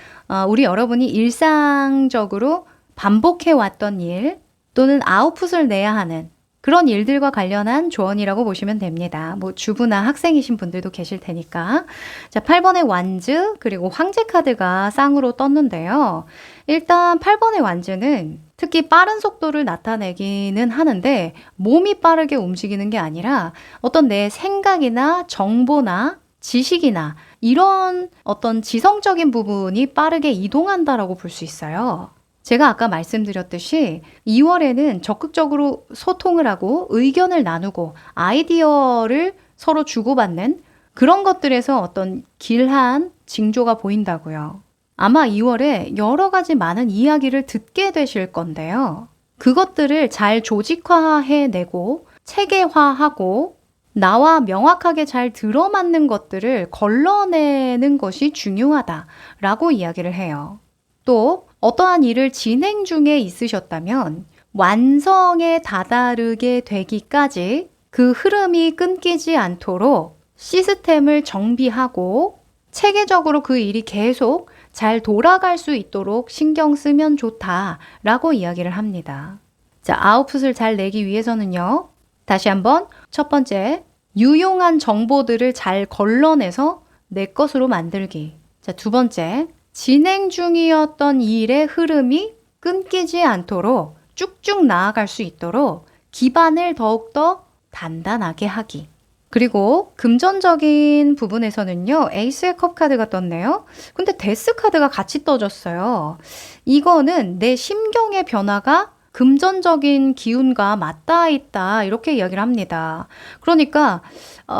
우리 여러분이 일상적으로 반복해왔던 일 또는 아웃풋을 내야 하는 그런 일들과 관련한 조언이라고 보시면 됩니다. 뭐 주부나 학생이신 분들도 계실 테니까. 자, 8번의 완즈 그리고 황제 카드가 쌍으로 떴는데요. 일단 8번의 완즈는 특히 빠른 속도를 나타내기는 하는데 몸이 빠르게 움직이는 게 아니라 어떤 내 생각이나 정보나 지식이나 이런 어떤 지성적인 부분이 빠르게 이동한다라고 볼 수 있어요. 제가 아까 말씀드렸듯이 2월에는 적극적으로 소통을 하고 의견을 나누고 아이디어를 서로 주고받는 그런 것들에서 어떤 길한 징조가 보인다고요. 아마 2월에 여러 가지 많은 이야기를 듣게 되실 건데요. 그것들을 잘 조직화해내고 체계화하고 나와 명확하게 잘 들어맞는 것들을 걸러내는 것이 중요하다라고 이야기를 해요. 또 어떠한 일을 진행 중에 있으셨다면 완성에 다다르게 되기까지 그 흐름이 끊기지 않도록 시스템을 정비하고 체계적으로 그 일이 계속 잘 돌아갈 수 있도록 신경 쓰면 좋다라고 이야기를 합니다. 자, 아웃풋을 잘 내기 위해서는요. 다시 한번 첫 번째, 유용한 정보들을 잘 걸러내서 내 것으로 만들기. 자, 두 번째, 진행 중이었던 일의 흐름이 끊기지 않도록 쭉쭉 나아갈 수 있도록 기반을 더욱더 단단하게 하기. 그리고 금전적인 부분에서는요. 에이스의 컵 카드가 떴네요. 근데 데스 카드가 같이 떠졌어요. 이거는 내 심경의 변화가 금전적인 기운과 맞닿아 있다 이렇게 이야기를 합니다. 그러니까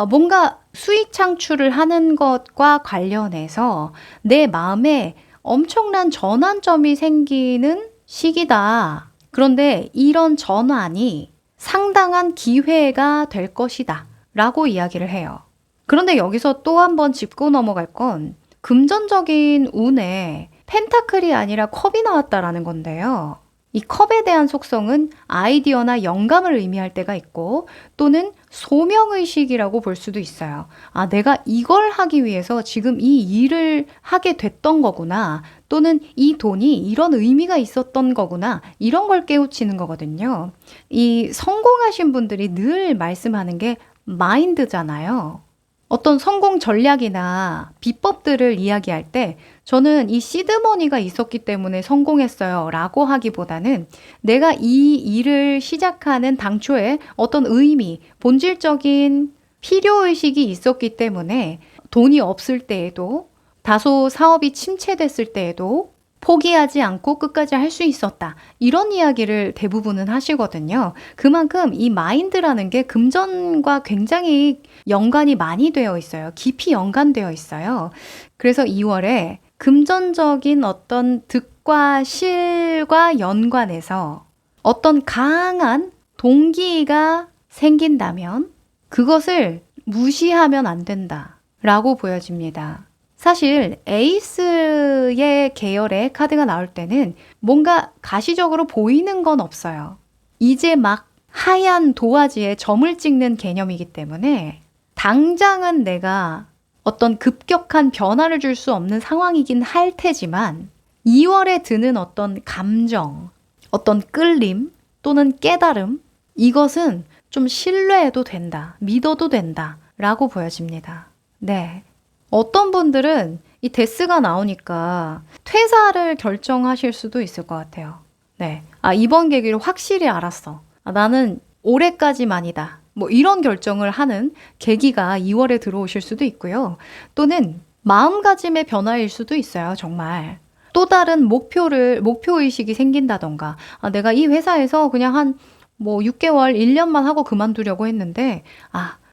뭔가 수익 창출을 하는 것과 관련해서 내 마음에 엄청난 전환점이 생기는 시기다. 그런데 이런 전환이 상당한 기회가 될 것이다 라고 이야기를 해요. 그런데 여기서 또 한 번 짚고 넘어갈 건 금전적인 운에 펜타클이 아니라 컵이 나왔다라는 건데요. 이 컵에 대한 속성은 아이디어나 영감을 의미할 때가 있고 또는 소명의식이라고 볼 수도 있어요. 내가 이걸 하기 위해서 지금 이 일을 하게 됐던 거구나. 또는 이 돈이 이런 의미가 있었던 거구나. 이런 걸 깨우치는 거거든요. 이 성공하신 분들이 늘 말씀하는 게 마인드잖아요. 어떤 성공 전략이나 비법들을 이야기할 때 저는 이 시드머니가 있었기 때문에 성공했어요 라고 하기보다는 내가 이 일을 시작하는 당초에 어떤 의미, 본질적인 필요의식이 있었기 때문에 돈이 없을 때에도 다소 사업이 침체됐을 때에도 포기하지 않고 끝까지 할 수 있었다. 이런 이야기를 대부분은 하시거든요. 그만큼 이 마인드라는 게 금전과 굉장히 연관이 많이 되어 있어요. 깊이 연관되어 있어요. 그래서 2월에 금전적인 어떤 득과 실과 연관해서 어떤 강한 동기가 생긴다면 그것을 무시하면 안 된다라고 보여집니다. 사실 에이스의 계열의 카드가 나올 때는 뭔가 가시적으로 보이는 건 없어요. 이제 막 하얀 도화지에 점을 찍는 개념이기 때문에 당장은 내가 어떤 급격한 변화를 줄 수 없는 상황이긴 할 테지만 2월에 드는 어떤 감정, 어떤 끌림 또는 깨달음 이것은 좀 신뢰해도 된다, 믿어도 된다 라고 보여집니다. 네. 어떤 분들은 이 데스가 나오니까 퇴사를 결정하실 수도 있을 것 같아요. 네. 이번 계기를 확실히 알았어. 나는 올해까지만이다. 뭐 이런 결정을 하는 계기가 2월에 들어오실 수도 있고요. 또는 마음가짐의 변화일 수도 있어요. 정말. 또 다른 목표의식이 생긴다던가. 내가 이 회사에서 그냥 한 6개월, 1년만 하고 그만두려고 했는데,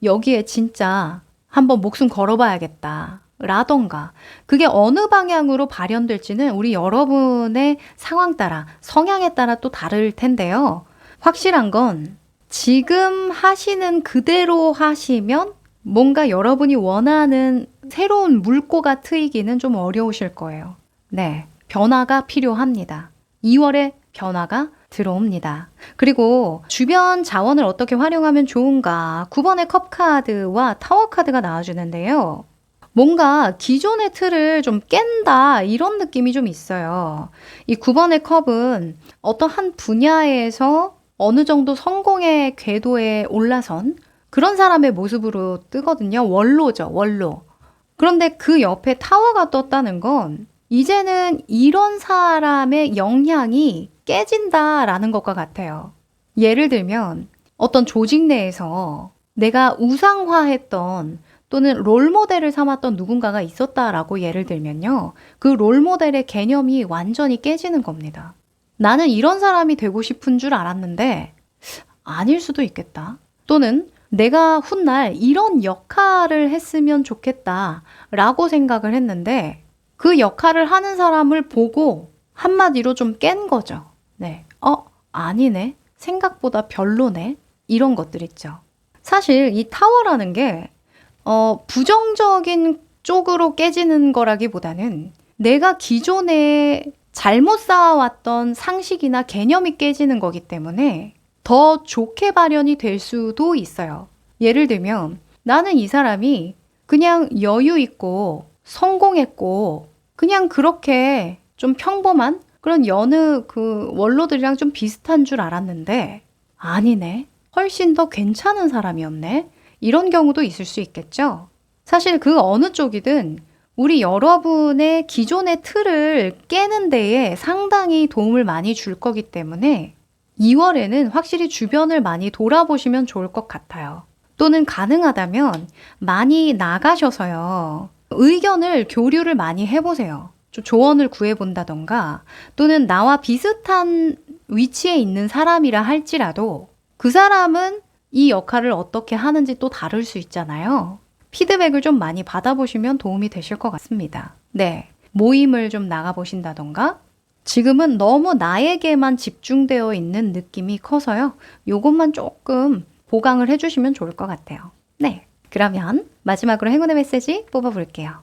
여기에 진짜 한번 목숨 걸어봐야겠다. 라던가. 그게 어느 방향으로 발현될지는 우리 여러분의 상황 따라, 성향에 따라 또 다를 텐데요. 확실한 건 지금 하시는 그대로 하시면 뭔가 여러분이 원하는 새로운 물꼬가 트이기는 좀 어려우실 거예요. 네. 변화가 필요합니다. 2월에 변화가 들어옵니다. 그리고 주변 자원을 어떻게 활용하면 좋은가? 9번의 컵 카드와 타워 카드가 나와주는데요. 뭔가 기존의 틀을 좀 깬다 이런 느낌이 좀 있어요. 이 9번의 컵은 어떤 한 분야에서 어느 정도 성공의 궤도에 올라선 그런 사람의 모습으로 뜨거든요. 원로죠, 원로. 그런데 그 옆에 타워가 떴다는 건 이제는 이런 사람의 영향이 깨진다라는 것과 같아요. 예를 들면 어떤 조직 내에서 내가 우상화했던 또는 롤모델을 삼았던 누군가가 있었다라고 예를 들면요. 그 롤모델의 개념이 완전히 깨지는 겁니다. 나는 이런 사람이 되고 싶은 줄 알았는데 아닐 수도 있겠다. 또는 내가 훗날 이런 역할을 했으면 좋겠다라고 생각을 했는데 그 역할을 하는 사람을 보고 한마디로 좀 깬 거죠. 네. 아니네. 생각보다 별로네. 이런 것들 있죠. 사실 이 타워라는 게 부정적인 쪽으로 깨지는 거라기보다는 내가 기존에 잘못 쌓아왔던 상식이나 개념이 깨지는 거기 때문에 더 좋게 발현이 될 수도 있어요. 예를 들면 나는 이 사람이 그냥 여유 있고 성공했고 그냥 그렇게 좀 평범한 그런 여느 그 원로들이랑 좀 비슷한 줄 알았는데 아니네. 훨씬 더 괜찮은 사람이었네. 이런 경우도 있을 수 있겠죠. 사실 그 어느 쪽이든 우리 여러분의 기존의 틀을 깨는 데에 상당히 도움을 많이 줄 거기 때문에 2월에는 확실히 주변을 많이 돌아보시면 좋을 것 같아요. 또는 가능하다면 많이 나가셔서요. 의견을 교류를 많이 해보세요. 좀 조언을 구해본다던가 또는 나와 비슷한 위치에 있는 사람이라 할지라도 그 사람은 이 역할을 어떻게 하는지 또 다를 수 있잖아요. 피드백을 좀 많이 받아보시면 도움이 되실 것 같습니다. 네. 모임을 좀 나가보신다던가 지금은 너무 나에게만 집중되어 있는 느낌이 커서요. 요것만 조금 보강을 해주시면 좋을 것 같아요. 네. 그러면 마지막으로 행운의 메시지 뽑아볼게요.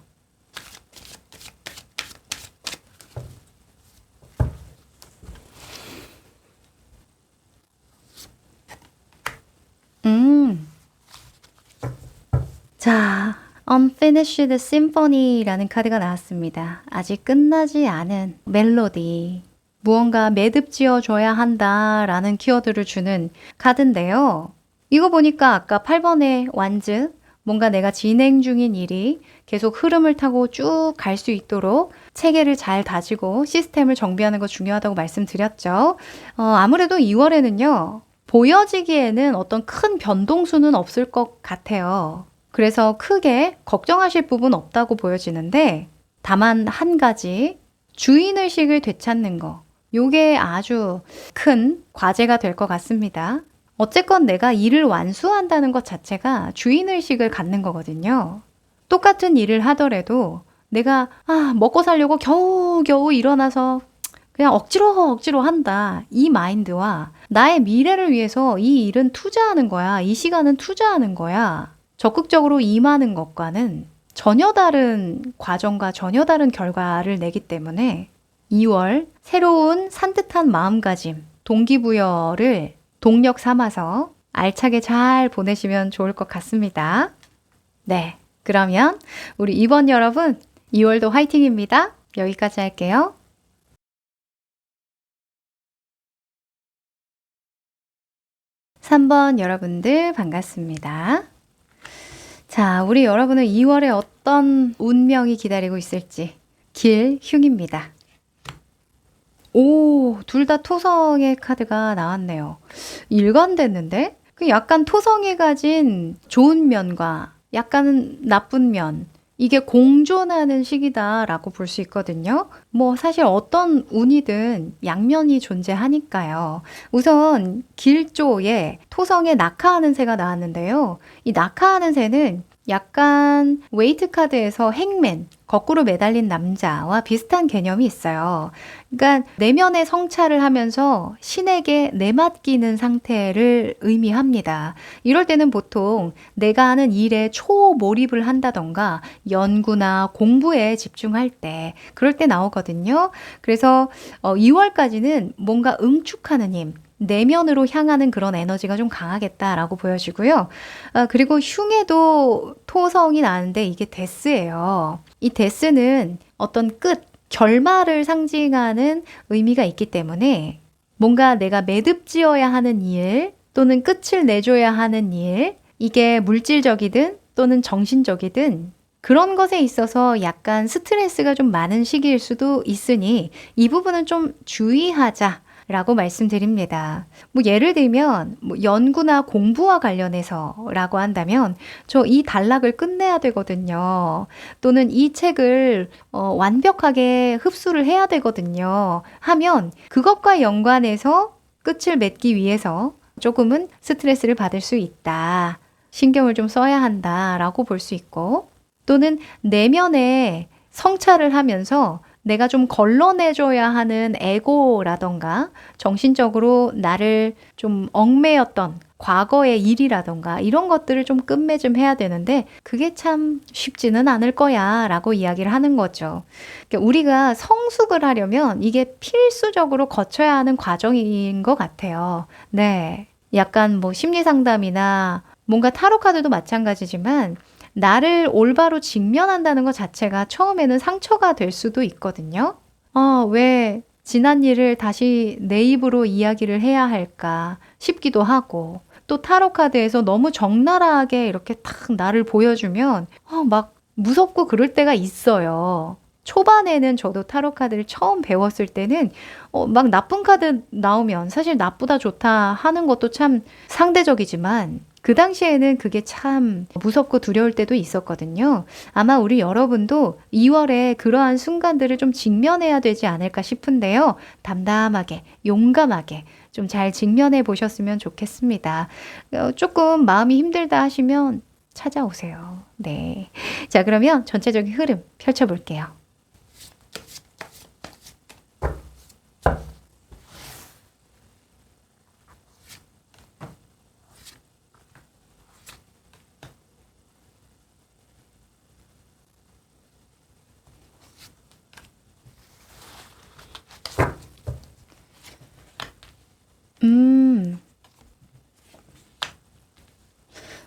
자, Unfinished Symphony라는 카드가 나왔습니다. 아직 끝나지 않은 멜로디. 무언가 매듭지어줘야 한다라는 키워드를 주는 카드인데요. 이거 보니까 아까 8번의 완즈, 뭔가 내가 진행 중인 일이 계속 흐름을 타고 쭉 갈 수 있도록 체계를 잘 다지고 시스템을 정비하는 거 중요하다고 말씀드렸죠. 아무래도 2월에는요. 보여지기에는 어떤 큰 변동수는 없을 것 같아요. 그래서 크게 걱정하실 부분 없다고 보여지는데 다만 한 가지 주인의식을 되찾는 거 요게 아주 큰 과제가 될 것 같습니다. 어쨌건 내가 일을 완수한다는 것 자체가 주인의식을 갖는 거거든요. 똑같은 일을 하더라도 내가 먹고 살려고 겨우겨우 일어나서 그냥 억지로 한다. 이 마인드와 나의 미래를 위해서 이 일은 투자하는 거야. 이 시간은 투자하는 거야. 적극적으로 임하는 것과는 전혀 다른 과정과 전혀 다른 결과를 내기 때문에 2월 새로운 산뜻한 마음가짐, 동기부여를 동력 삼아서 알차게 잘 보내시면 좋을 것 같습니다. 네, 그러면 우리 2번 여러분 2월도 화이팅입니다. 여기까지 할게요. 3번 여러분들 반갑습니다. 자, 우리 여러분은 2월에 어떤 운명이 기다리고 있을지 길흉입니다. 오, 둘 다 토성의 카드가 나왔네요. 일관됐는데? 약간 토성이 가진 좋은 면과 약간 나쁜 면, 이게 공존하는 시기다라고 볼 수 있거든요. 뭐 사실 어떤 운이든 양면이 존재하니까요. 우선 길조에 토성에 낙하하는 새가 나왔는데요. 이 낙하하는 새는 약간 웨이트 카드에서 행맨, 거꾸로 매달린 남자와 비슷한 개념이 있어요. 그러니까 내면의 성찰을 하면서 신에게 내맡기는 상태를 의미합니다. 이럴 때는 보통 내가 하는 일에 초몰입을 한다던가 연구나 공부에 집중할 때 그럴 때 나오거든요. 그래서 2월까지는 뭔가 응축하는 힘, 내면으로 향하는 그런 에너지가 좀 강하겠다라고 보여지고요. 그리고 흉에도 토성이 나는데 이게 데스예요. 이 데스는 어떤 끝, 결말을 상징하는 의미가 있기 때문에 뭔가 내가 매듭지어야 하는 일 또는 끝을 내줘야 하는 일, 이게 물질적이든 또는 정신적이든 그런 것에 있어서 약간 스트레스가 좀 많은 시기일 수도 있으니 이 부분은 좀 주의하자. 라고 말씀드립니다. 뭐 예를 들면 뭐 연구나 공부와 관련해서라고 한다면 저 이 단락을 끝내야 되거든요. 또는 이 책을 완벽하게 흡수를 해야 되거든요. 하면 그것과 연관해서 끝을 맺기 위해서 조금은 스트레스를 받을 수 있다. 신경을 좀 써야 한다라고 볼 수 있고 또는 내면에 성찰을 하면서 내가 좀 걸러내줘야 하는 에고라던가 정신적으로 나를 좀 얽매였던 과거의 일이라던가 이런 것들을 좀 끝맺음 해야 되는데 그게 참 쉽지는 않을 거야 라고 이야기를 하는 거죠. 그러니까 우리가 성숙을 하려면 이게 필수적으로 거쳐야 하는 과정인 것 같아요. 네. 약간 뭐 심리 상담이나 뭔가 타로 카드도 마찬가지지만 나를 올바로 직면한다는 것 자체가 처음에는 상처가 될 수도 있거든요. 왜 지난 일을 다시 내 입으로 이야기를 해야 할까 싶기도 하고 또 타로 카드에서 너무 적나라하게 이렇게 탁 나를 보여주면 막 무섭고 그럴 때가 있어요. 초반에는 저도 타로 카드를 처음 배웠을 때는 막 나쁜 카드 나오면 사실 나쁘다 좋다 하는 것도 참 상대적이지만 그 당시에는 그게 참 무섭고 두려울 때도 있었거든요. 아마 우리 여러분도 2월에 그러한 순간들을 좀 직면해야 되지 않을까 싶은데요. 담담하게, 용감하게 좀 잘 직면해 보셨으면 좋겠습니다. 조금 마음이 힘들다 하시면 찾아오세요. 네. 자, 그러면 전체적인 흐름 펼쳐볼게요. 음,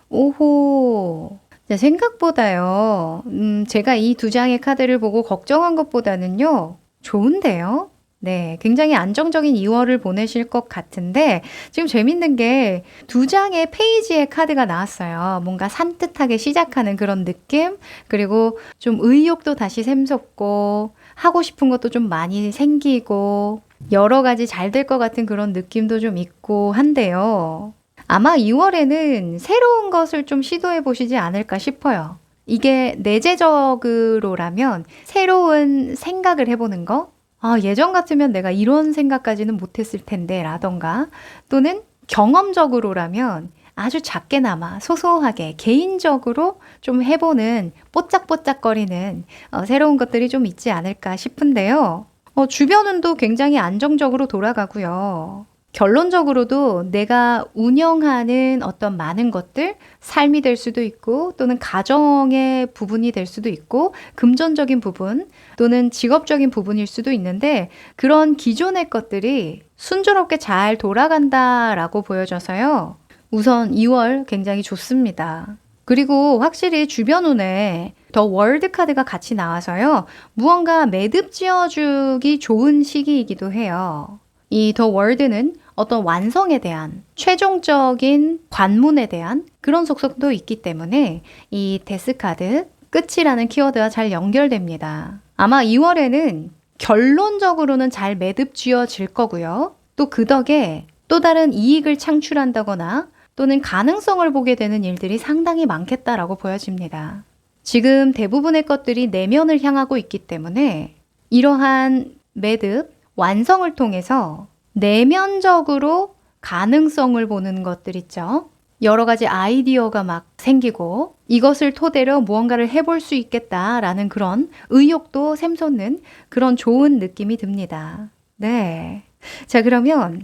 오호. 자, 생각보다요. 제가 이 두 장의 카드를 보고 걱정한 것보다는요. 좋은데요. 네, 굉장히 안정적인 2월을 보내실 것 같은데 지금 재밌는 게 두 장의 페이지의 카드가 나왔어요. 뭔가 산뜻하게 시작하는 그런 느낌, 그리고 좀 의욕도 다시 샘솟고 하고 싶은 것도 좀 많이 생기고 여러 가지 잘 될 것 같은 그런 느낌도 좀 있고 한데요. 아마 2월에는 새로운 것을 좀 시도해 보시지 않을까 싶어요. 이게 내재적으로라면 새로운 생각을 해보는 거? 예전 같으면 내가 이런 생각까지는 못했을 텐데 라던가 또는 경험적으로라면 아주 작게나마 소소하게 개인적으로 좀 해보는 뽀짝뽀짝거리는 새로운 것들이 좀 있지 않을까 싶은데요. 주변은 또 굉장히 안정적으로 돌아가고요. 결론적으로도 내가 운영하는 어떤 많은 것들, 삶이 될 수도 있고, 또는 가정의 부분이 될 수도 있고, 금전적인 부분, 또는 직업적인 부분일 수도 있는데, 그런 기존의 것들이 순조롭게 잘 돌아간다라고 보여져서요. 우선 2월 굉장히 좋습니다. 그리고 확실히 주변 운에 더 월드 카드가 같이 나와서요. 무언가 매듭 지어주기 좋은 시기이기도 해요. 이 더 월드는 어떤 완성에 대한 최종적인 관문에 대한 그런 속성도 있기 때문에 이 데스 카드 끝이라는 키워드와 잘 연결됩니다. 아마 2월에는 결론적으로는 잘 매듭 지어질 거고요. 또 그 덕에 또 다른 이익을 창출한다거나 또는 가능성을 보게 되는 일들이 상당히 많겠다라고 보여집니다. 지금 대부분의 것들이 내면을 향하고 있기 때문에 이러한 매듭, 완성을 통해서 내면적으로 가능성을 보는 것들 있죠. 여러 가지 아이디어가 막 생기고 이것을 토대로 무언가를 해볼 수 있겠다라는 그런 의욕도 샘솟는 그런 좋은 느낌이 듭니다. 네. 자, 그러면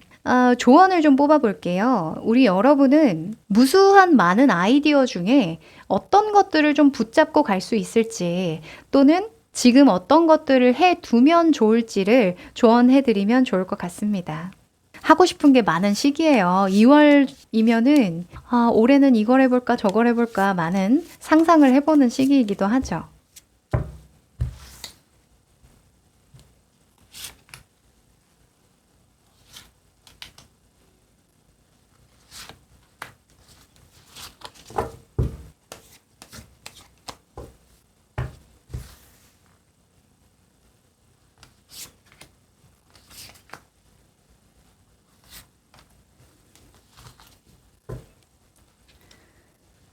조언을 좀 뽑아볼게요. 우리 여러분은 무수한 많은 아이디어 중에 어떤 것들을 좀 붙잡고 갈 수 있을지 또는 지금 어떤 것들을 해두면 좋을지를 조언해드리면 좋을 것 같습니다. 하고 싶은 게 많은 시기예요. 2월이면은 올해는 이걸 해볼까 저걸 해볼까 많은 상상을 해보는 시기이기도 하죠.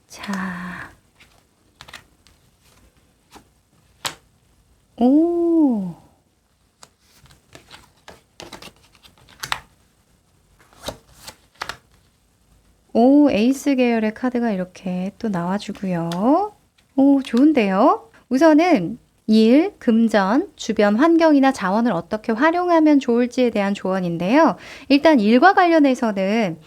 자, 오, 에이스 계열의 카드가 이렇게 또 나와주고요. 오, 좋은데요? 우선은 일, 금전, 주변 환경이나 자원을 어떻게 활용하면 좋을지에 대한 조언인데요. 일단 일과 관련해서는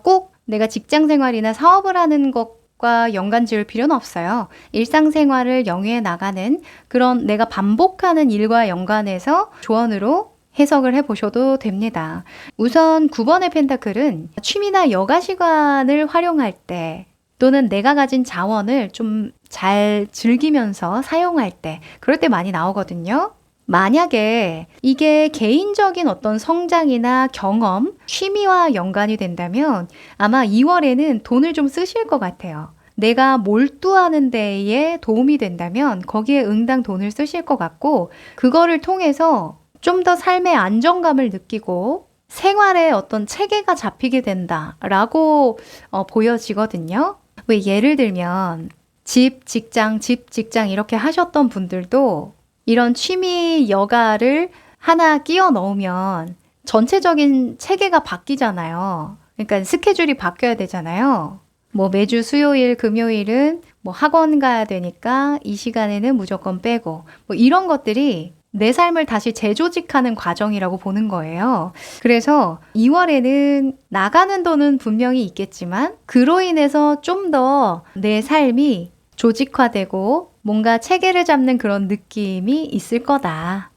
꼭 내가 직장 생활이나 사업을 하는 것과 연관 지을 필요는 없어요. 일상생활을 영위해 나가는 그런 내가 반복하는 일과 연관해서 조언으로 해석을 해보셔도 됩니다. 우선 9번의 펜타클은 취미나 여가 시간을 활용할 때 또는 내가 가진 자원을 좀 잘 즐기면서 사용할 때 그럴 때 많이 나오거든요. 만약에 이게 개인적인 어떤 성장이나 경험, 취미와 연관이 된다면 아마 2월에는 돈을 좀 쓰실 것 같아요. 내가 몰두하는 데에 도움이 된다면 거기에 응당 돈을 쓰실 것 같고 그거를 통해서 좀 더 삶의 안정감을 느끼고 생활에 어떤 체계가 잡히게 된다라고 보여지거든요. 왜 예를 들면 집, 직장 이렇게 하셨던 분들도 이런 취미 여가를 하나 끼워 넣으면 전체적인 체계가 바뀌잖아요. 그러니까 스케줄이 바뀌어야 되잖아요. 뭐 매주 수요일, 금요일은 뭐 학원 가야 되니까 이 시간에는 무조건 빼고 뭐 이런 것들이 내 삶을 다시 재조직하는 과정이라고 보는 거예요. 그래서 2월에는 나가는 돈은 분명히 있겠지만 그로 인해서 좀 더 내 삶이 조직화되고 뭔가 체계를 잡는 그런 느낌이 있을 거다.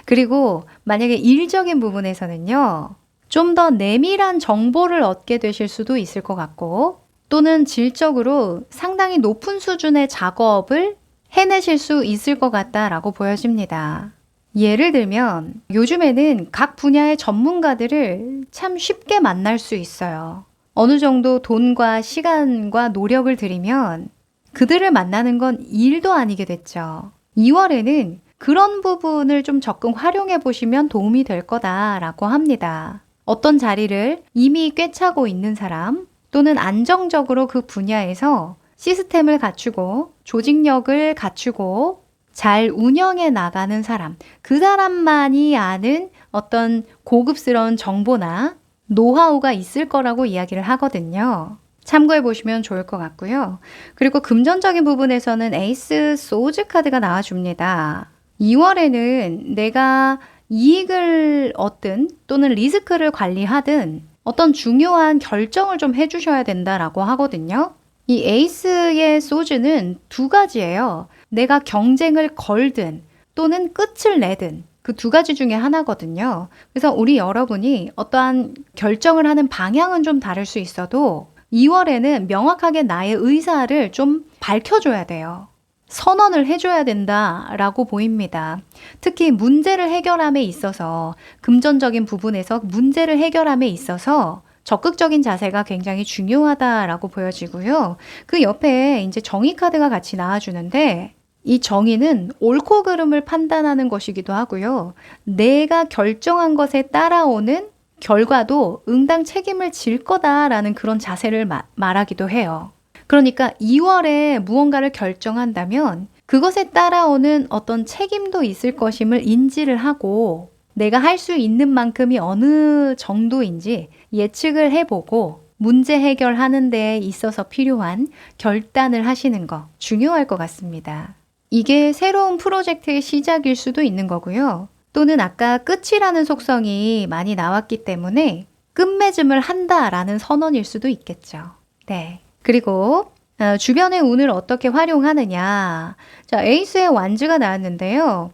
그리고 만약에 일적인 부분에서는요. 좀 더 내밀한 정보를 얻게 되실 수도 있을 것 같고 또는 질적으로 상당히 높은 수준의 작업을 해내실 수 있을 것 같다라고 보여집니다. 예를 들면 요즘에는 각 분야의 전문가들을 참 쉽게 만날 수 있어요. 어느 정도 돈과 시간과 노력을 들이면 그들을 만나는 건 일도 아니게 됐죠. 2월에는 그런 부분을 좀 적극 활용해 보시면 도움이 될 거다라고 합니다. 어떤 자리를 이미 꿰차고 있는 사람 또는 안정적으로 그 분야에서 시스템을 갖추고 조직력을 갖추고 잘 운영해 나가는 사람, 그 사람만이 아는 어떤 고급스러운 정보나 노하우가 있을 거라고 이야기를 하거든요. 참고해 보시면 좋을 것 같고요. 그리고 금전적인 부분에서는 에이스 소즈 카드가 나와줍니다. 2월에는 내가 이익을 얻든 또는 리스크를 관리하든 어떤 중요한 결정을 좀 해주셔야 된다라고 하거든요. 이 에이스의 소즈는 두 가지예요. 내가 경쟁을 걸든 또는 끝을 내든 그 두 가지 중에 하나거든요. 그래서 우리 여러분이 어떠한 결정을 하는 방향은 좀 다를 수 있어도 2월에는 명확하게 나의 의사를 좀 밝혀줘야 돼요. 선언을 해줘야 된다라고 보입니다. 특히 문제를 해결함에 있어서 금전적인 부분에서 문제를 해결함에 있어서 적극적인 자세가 굉장히 중요하다라고 보여지고요. 그 옆에 이제 정의 카드가 같이 나와주는데 이 정의는 옳고 그름을 판단하는 것이기도 하고요. 내가 결정한 것에 따라오는 결과도 응당 책임을 질 거다라는 그런 자세를 말하기도 해요. 그러니까 2월에 무언가를 결정한다면 그것에 따라오는 어떤 책임도 있을 것임을 인지를 하고 내가 할 수 있는 만큼이 어느 정도인지 예측을 해보고 문제 해결하는 데 있어서 필요한 결단을 하시는 거 중요할 것 같습니다. 이게 새로운 프로젝트의 시작일 수도 있는 거고요. 또는 아까 끝이라는 속성이 많이 나왔기 때문에 끝맺음을 한다라는 선언일 수도 있겠죠. 네. 그리고 주변의 운을 어떻게 활용하느냐. 자, 에이스의 완즈가 나왔는데요.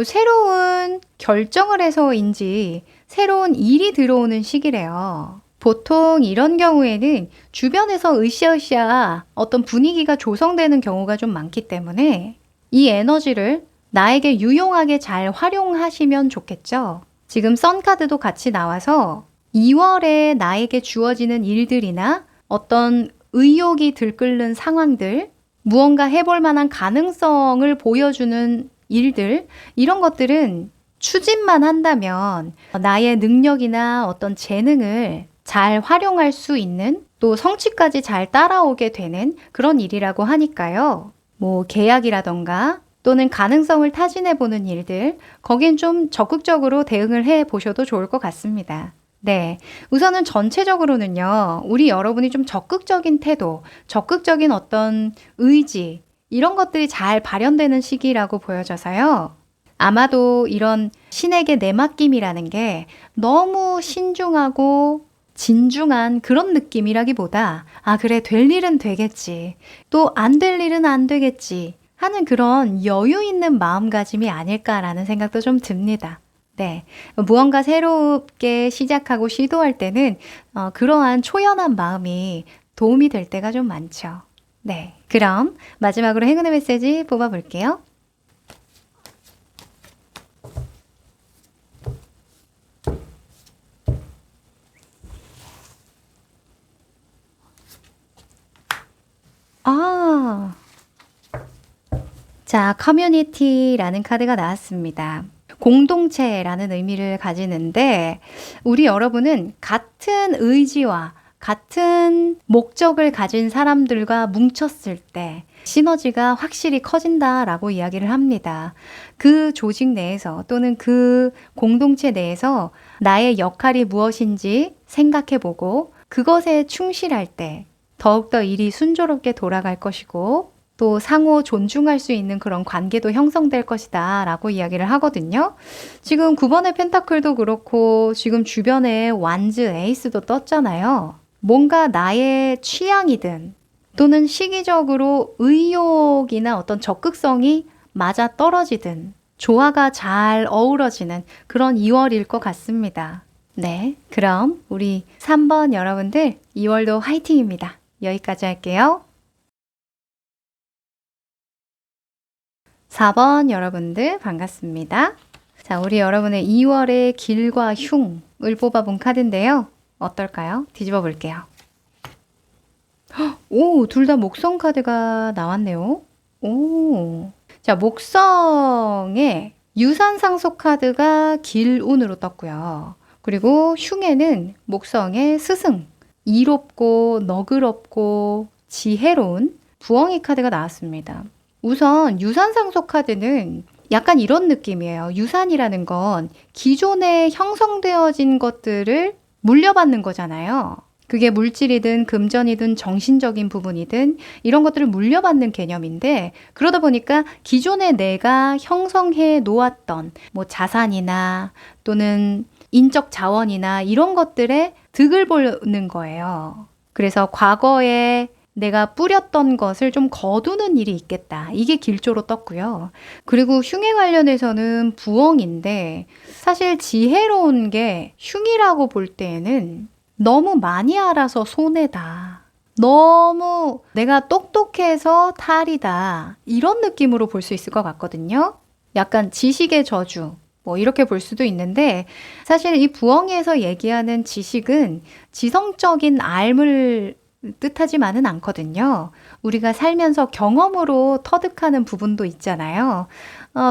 새로운 결정을 해서인지 새로운 일이 들어오는 시기래요. 보통 이런 경우에는 주변에서 으쌰으쌰 어떤 분위기가 조성되는 경우가 좀 많기 때문에 이 에너지를 나에게 유용하게 잘 활용하시면 좋겠죠. 지금 선카드도 같이 나와서 2월에 나에게 주어지는 일들이나 어떤 의욕이 들끓는 상황들, 무언가 해볼 만한 가능성을 보여주는 일들, 이런 것들은 추진만 한다면 나의 능력이나 어떤 재능을 잘 활용할 수 있는 또 성취까지 잘 따라오게 되는 그런 일이라고 하니까요. 뭐 계약이라던가 또는 가능성을 타진해보는 일들, 거긴 좀 적극적으로 대응을 해보셔도 좋을 것 같습니다. 네. 우선은 전체적으로는요, 우리 여러분이 좀 적극적인 태도, 적극적인 어떤 의지, 이런 것들이 잘 발현되는 시기라고 보여져서요. 아마도 이런 신에게 내맡김이라는 게 너무 신중하고 진중한 그런 느낌이라기보다, 아, 그래, 될 일은 되겠지. 또 안 될 일은 안 되겠지. 하는 그런 여유 있는 마음가짐이 아닐까라는 생각도 좀 듭니다. 네. 무언가 새롭게 시작하고 시도할 때는 그러한 초연한 마음이 도움이 될 때가 좀 많죠. 네. 그럼 마지막으로 행운의 메시지 뽑아볼게요. 아, 자, 커뮤니티라는 카드가 나왔습니다. 공동체라는 의미를 가지는데 우리 여러분은 같은 의지와 같은 목적을 가진 사람들과 뭉쳤을 때 시너지가 확실히 커진다라고 이야기를 합니다. 그 조직 내에서 또는 그 공동체 내에서 나의 역할이 무엇인지 생각해보고 그것에 충실할 때 더욱더 일이 순조롭게 돌아갈 것이고 또 상호 존중할 수 있는 그런 관계도 형성될 것이다 라고 이야기를 하거든요. 지금 9번의 펜타클도 그렇고 지금 주변에 완즈 에이스도 떴잖아요. 뭔가 나의 취향이든 또는 시기적으로 의욕이나 어떤 적극성이 맞아 떨어지든 조화가 잘 어우러지는 그런 2월일 것 같습니다. 네, 그럼 우리 3번 여러분들 2월도 화이팅입니다. 여기까지 할게요. 4번 여러분들 반갑습니다. 자, 우리 여러분의 2월의 길과 흉을 뽑아본 카드인데요. 어떨까요? 뒤집어 볼게요. 오, 둘 다 목성 카드가 나왔네요. 오. 자, 목성에 유산 상속 카드가 길운으로 떴고요. 그리고 흉에는 목성의 스승, 이롭고 너그럽고 지혜로운 부엉이 카드가 나왔습니다. 우선 유산 상속 카드는 약간 이런 느낌이에요. 유산이라는 건 기존에 형성되어진 것들을 물려받는 거잖아요. 그게 물질이든 금전이든 정신적인 부분이든 이런 것들을 물려받는 개념인데 그러다 보니까 기존에 내가 형성해 놓았던 뭐 자산이나 또는 인적 자원이나 이런 것들에 득을 보는 거예요. 그래서 과거에 내가 뿌렸던 것을 좀 거두는 일이 있겠다. 이게 길조로 떴고요. 그리고 흉에 관련해서는 부엉인데 사실 지혜로운 게 흉이라고 볼 때에는 너무 많이 알아서 손해다. 너무 내가 똑똑해서 탈이다. 이런 느낌으로 볼 수 있을 것 같거든요. 약간 지식의 저주. 뭐 이렇게 볼 수도 있는데 사실 이 부엉이에서 얘기하는 지식은 지성적인 알을 뜻하지만은 않거든요. 우리가 살면서 경험으로 터득하는 부분도 있잖아요.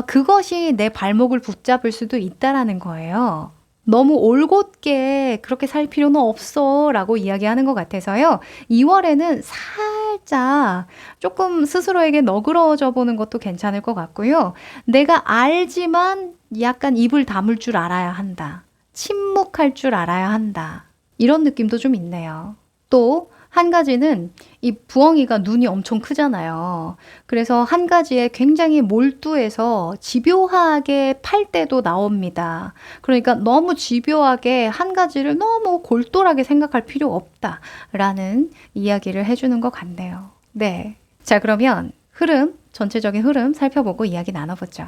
그것이 내 발목을 붙잡을 수도 있다라는 거예요. 너무 올곧게 그렇게 살 필요는 없어 라고 이야기하는 것 같아서요. 2월에는 살짝 조금 스스로에게 너그러워져 보는 것도 괜찮을 것 같고요. 내가 알지만 약간 입을 다물 줄 알아야 한다. 침묵할 줄 알아야 한다. 이런 느낌도 좀 있네요. 또 한 가지는 이 부엉이가 눈이 엄청 크잖아요. 그래서 한 가지에 굉장히 몰두해서 집요하게 팔 때도 나옵니다. 그러니까 너무 집요하게 한 가지를 너무 골똘하게 생각할 필요 없다라는 이야기를 해주는 것 같네요. 네. 자, 그러면 전체적인 흐름 살펴보고 이야기 나눠보죠.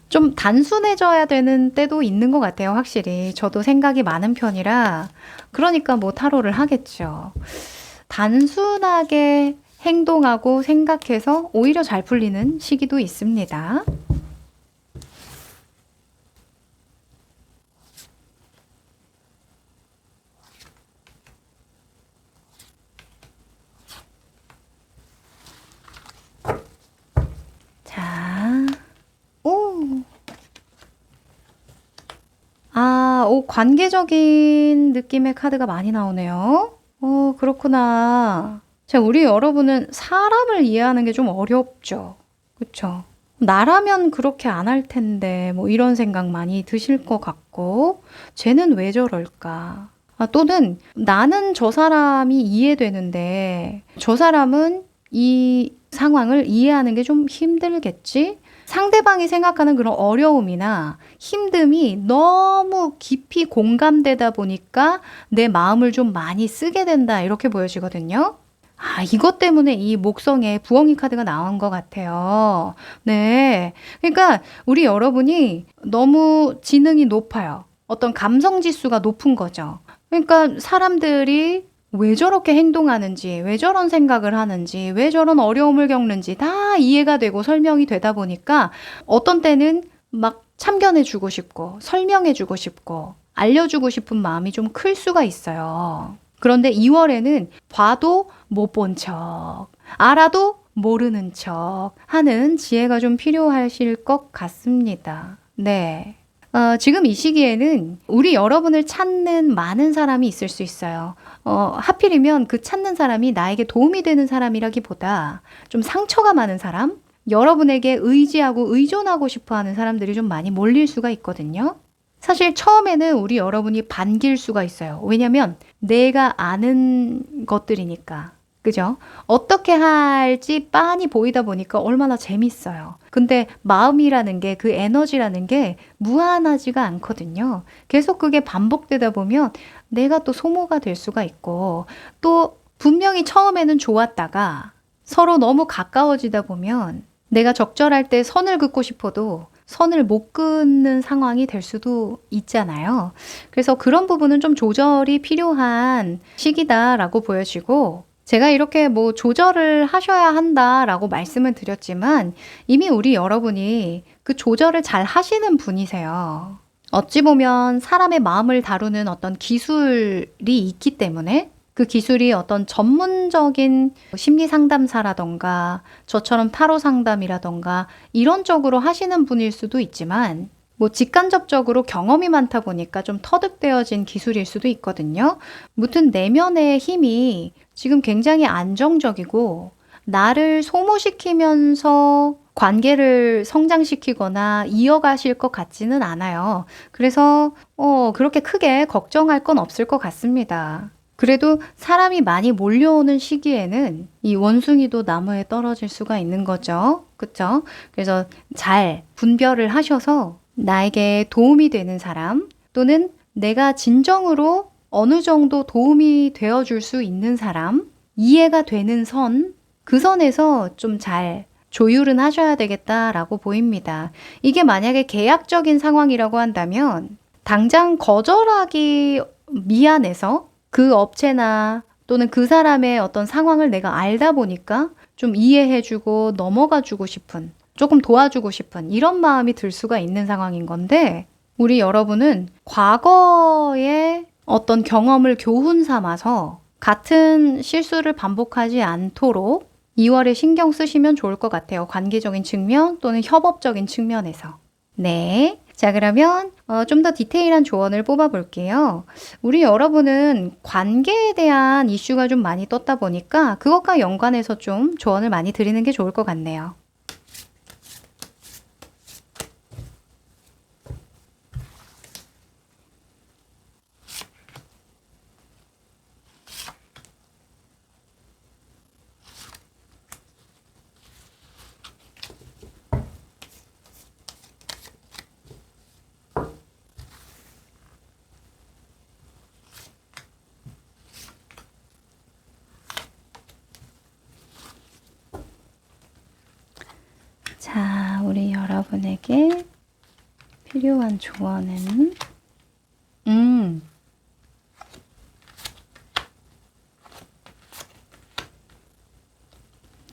좀 단순해져야 되는 때도 있는 것 같아요, 확실히. 저도 생각이 많은 편이라, 그러니까 뭐 타로를 하겠죠. 단순하게 행동하고 생각해서 오히려 잘 풀리는 시기도 있습니다. 자, 관계적인 느낌의 카드가 많이 나오네요. 그렇구나. 자, 우리 여러분은 사람을 이해하는 게 좀 어렵죠. 그쵸? 나라면 그렇게 안 할 텐데, 뭐 이런 생각 많이 드실 것 같고, 쟤는 왜 저럴까? 또는 나는 저 사람이 이해되는데, 저 사람은 이 상황을 이해하는 게 좀 힘들겠지? 상대방이 생각하는 그런 어려움이나 힘듦이 너무 깊이 공감되다 보니까 내 마음을 좀 많이 쓰게 된다. 이렇게 보여지거든요. 이것 때문에 이 목성에 부엉이 카드가 나온 것 같아요. 네. 그러니까 우리 여러분이 너무 지능이 높아요. 어떤 감성 지수가 높은 거죠. 그러니까 사람들이 왜 저렇게 행동하는지, 왜 저런 생각을 하는지, 왜 저런 어려움을 겪는지 다 이해가 되고 설명이 되다 보니까 어떤 때는 막 참견해주고 싶고, 설명해주고 싶고, 알려주고 싶은 마음이 좀 클 수가 있어요. 그런데 2월에는 봐도 못 본 척, 알아도 모르는 척 하는 지혜가 좀 필요하실 것 같습니다. 네. 지금 이 시기에는 우리 여러분을 찾는 많은 사람이 있을 수 있어요. 하필이면 그 찾는 사람이 나에게 도움이 되는 사람이라기보다 좀 상처가 많은 사람, 여러분에게 의지하고 의존하고 싶어 하는 사람들이 좀 많이 몰릴 수가 있거든요. 사실 처음에는 우리 여러분이 반길 수가 있어요. 왜냐면 내가 아는 것들이니까. 그죠? 어떻게 할지 빤히 보이다 보니까 얼마나 재밌어요. 근데 마음이라는 게, 그 에너지라는 게 무한하지가 않거든요. 계속 그게 반복되다 보면 내가 또 소모가 될 수가 있고, 또 분명히 처음에는 좋았다가 서로 너무 가까워지다 보면 내가 적절할 때 선을 긋고 싶어도 선을 못 긋는 상황이 될 수도 있잖아요. 그래서 그런 부분은 좀 조절이 필요한 시기다라고 보여지고, 제가 이렇게 뭐 조절을 하셔야 한다라고 말씀을 드렸지만 이미 우리 여러분이 그 조절을 잘 하시는 분이세요. 어찌 보면 사람의 마음을 다루는 어떤 기술이 있기 때문에, 그 기술이 어떤 전문적인 심리 상담사라던가 저처럼 타로 상담이라던가 이런 쪽으로 하시는 분일 수도 있지만, 뭐 직간접적으로 경험이 많다 보니까 좀 터득되어진 기술일 수도 있거든요. 무튼 내면의 힘이 지금 굉장히 안정적이고 나를 소모시키면서 관계를 성장시키거나 이어가실 것 같지는 않아요. 그래서 그렇게 크게 걱정할 건 없을 것 같습니다. 그래도 사람이 많이 몰려오는 시기에는 이 원숭이도 나무에 떨어질 수가 있는 거죠. 그쵸? 그래서 잘 분별을 하셔서 나에게 도움이 되는 사람, 또는 내가 진정으로 어느 정도 도움이 되어줄 수 있는 사람, 이해가 되는 선, 그 선에서 좀 잘 조율은 하셔야 되겠다라고 보입니다. 이게 만약에 계약적인 상황이라고 한다면 당장 거절하기 미안해서 그 업체나 또는 그 사람의 어떤 상황을 내가 알다 보니까 좀 이해해주고 넘어가주고 싶은, 조금 도와주고 싶은 이런 마음이 들 수가 있는 상황인 건데, 우리 여러분은 과거의 어떤 경험을 교훈 삼아서 같은 실수를 반복하지 않도록 2월에 신경 쓰시면 좋을 것 같아요. 관계적인 측면 또는 협업적인 측면에서. 네. 자, 그러면 좀 더 디테일한 조언을 뽑아 볼게요. 우리 여러분은 관계에 대한 이슈가 좀 많이 떴다 보니까 그것과 연관해서 좀 조언을 많이 드리는 게 좋을 것 같네요. 여러분에게 필요한 조언은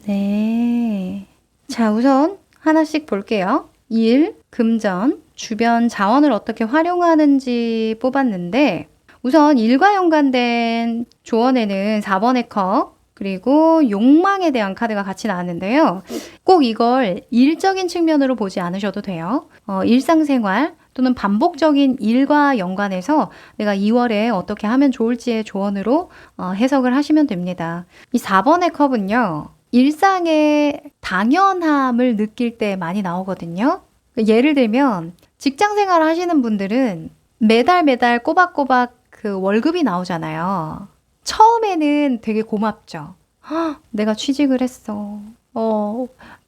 네. 자, 우선 하나씩 볼게요. 일, 금전, 주변 자원을 어떻게 활용하는지 뽑았는데 우선 일과 연관된 조언에는 4번의 컵 그리고 욕망에 대한 카드가 같이 나왔는데요. 꼭 이걸 일적인 측면으로 보지 않으셔도 돼요. 일상생활 또는 반복적인 일과 연관해서 내가 2월에 어떻게 하면 좋을지의 조언으로 해석을 하시면 됩니다. 이 4번의 컵은요. 일상의 당연함을 느낄 때 많이 나오거든요. 예를 들면 직장 생활 하시는 분들은 매달 꼬박꼬박 그 월급이 나오잖아요. 처음에는 되게 고맙죠. 헉, 내가 취직을 했어.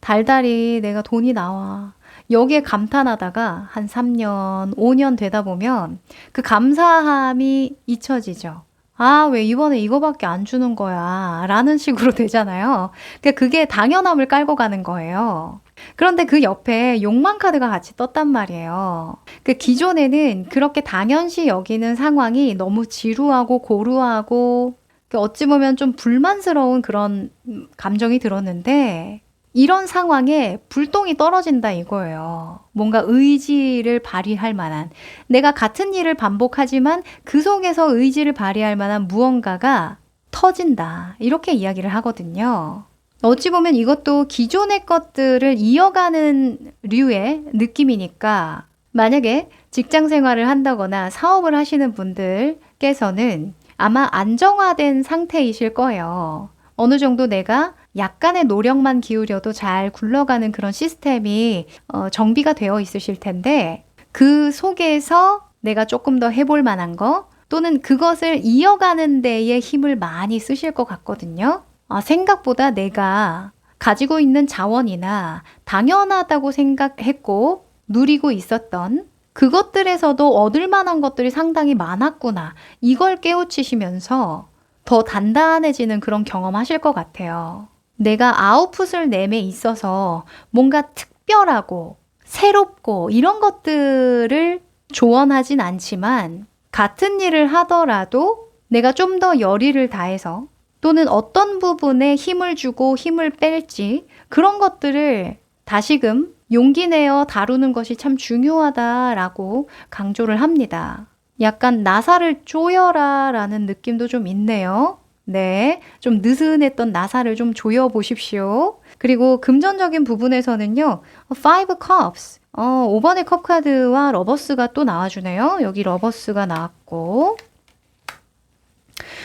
달달이 내가 돈이 나와. 여기에 감탄하다가 한 3년, 5년 되다 보면 그 감사함이 잊혀지죠. 아, 왜 이번에 이거밖에 안 주는 거야? 라는 식으로 되잖아요. 그러니까 그게 당연함을 깔고 가는 거예요. 그런데 그 옆에 욕망 카드가 같이 떴단 말이에요. 그 기존에는 그렇게 당연시 여기는 상황이 너무 지루하고 고루하고 어찌 보면 좀 불만스러운 그런 감정이 들었는데 이런 상황에 불똥이 떨어진다 이거예요. 뭔가 의지를 발휘할 만한 내가 같은 일을 반복하지만 그 속에서 의지를 발휘할 만한 무언가가 터진다. 이렇게 이야기를 하거든요. 어찌 보면 이것도 기존의 것들을 이어가는 류의 느낌이니까 만약에 직장 생활을 한다거나 사업을 하시는 분들께서는 아마 안정화된 상태이실 거예요. 어느 정도 내가 약간의 노력만 기울여도 잘 굴러가는 그런 시스템이 정비가 되어 있으실 텐데 그 속에서 내가 조금 더 해볼 만한 거 또는 그것을 이어가는 데에 힘을 많이 쓰실 것 같거든요. 생각보다 내가 가지고 있는 자원이나 당연하다고 생각했고 누리고 있었던 그것들에서도 얻을 만한 것들이 상당히 많았구나. 이걸 깨우치시면서 더 단단해지는 그런 경험하실 것 같아요. 내가 아웃풋을 내에 있어서 뭔가 특별하고 새롭고 이런 것들을 조언하진 않지만 같은 일을 하더라도 내가 좀 더 열의를 다해서 또는 어떤 부분에 힘을 주고 힘을 뺄지 그런 것들을 다시금 용기 내어 다루는 것이 참 중요하다라고 강조를 합니다. 약간 나사를 조여라 라는 느낌도 좀 있네요. 네, 좀 느슨했던 나사를 좀 조여 보십시오. 그리고 금전적인 부분에서는요. Five Cups, 5번의 컵 카드와 러버스가 또 나와주네요. 여기 러버스가 나왔고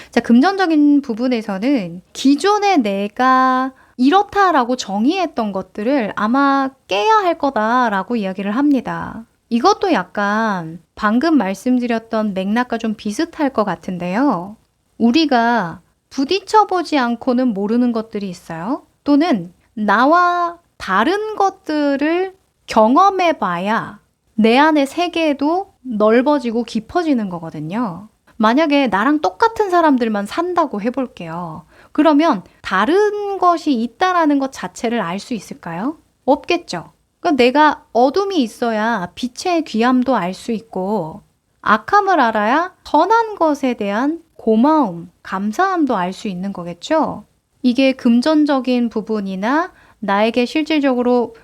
자, 금전적인 부분에서는 기존에 내가 이렇다라고 정의했던 것들을 아마 깨야 할 거다라고 이야기를 합니다. 이것도 약간 방금 말씀드렸던 맥락과 좀 비슷할 것 같은데요. 우리가 부딪혀보지 않고는 모르는 것들이 있어요. 또는 나와 다른 것들을 경험해봐야 내 안의 세계도 넓어지고 깊어지는 거거든요. 만약에 나랑 똑같은 사람들만 산다고 해볼게요. 그러면 다른 것이 있다라는 것 자체를 알 수 있을까요? 없겠죠. 그러니까 내가 어둠이 있어야 빛의 귀함도 알 수 있고 악함을 알아야 선한 것에 대한 고마움, 감사함도 알 수 있는 거겠죠. 이게 금전적인 부분이나 나에게 실질적으로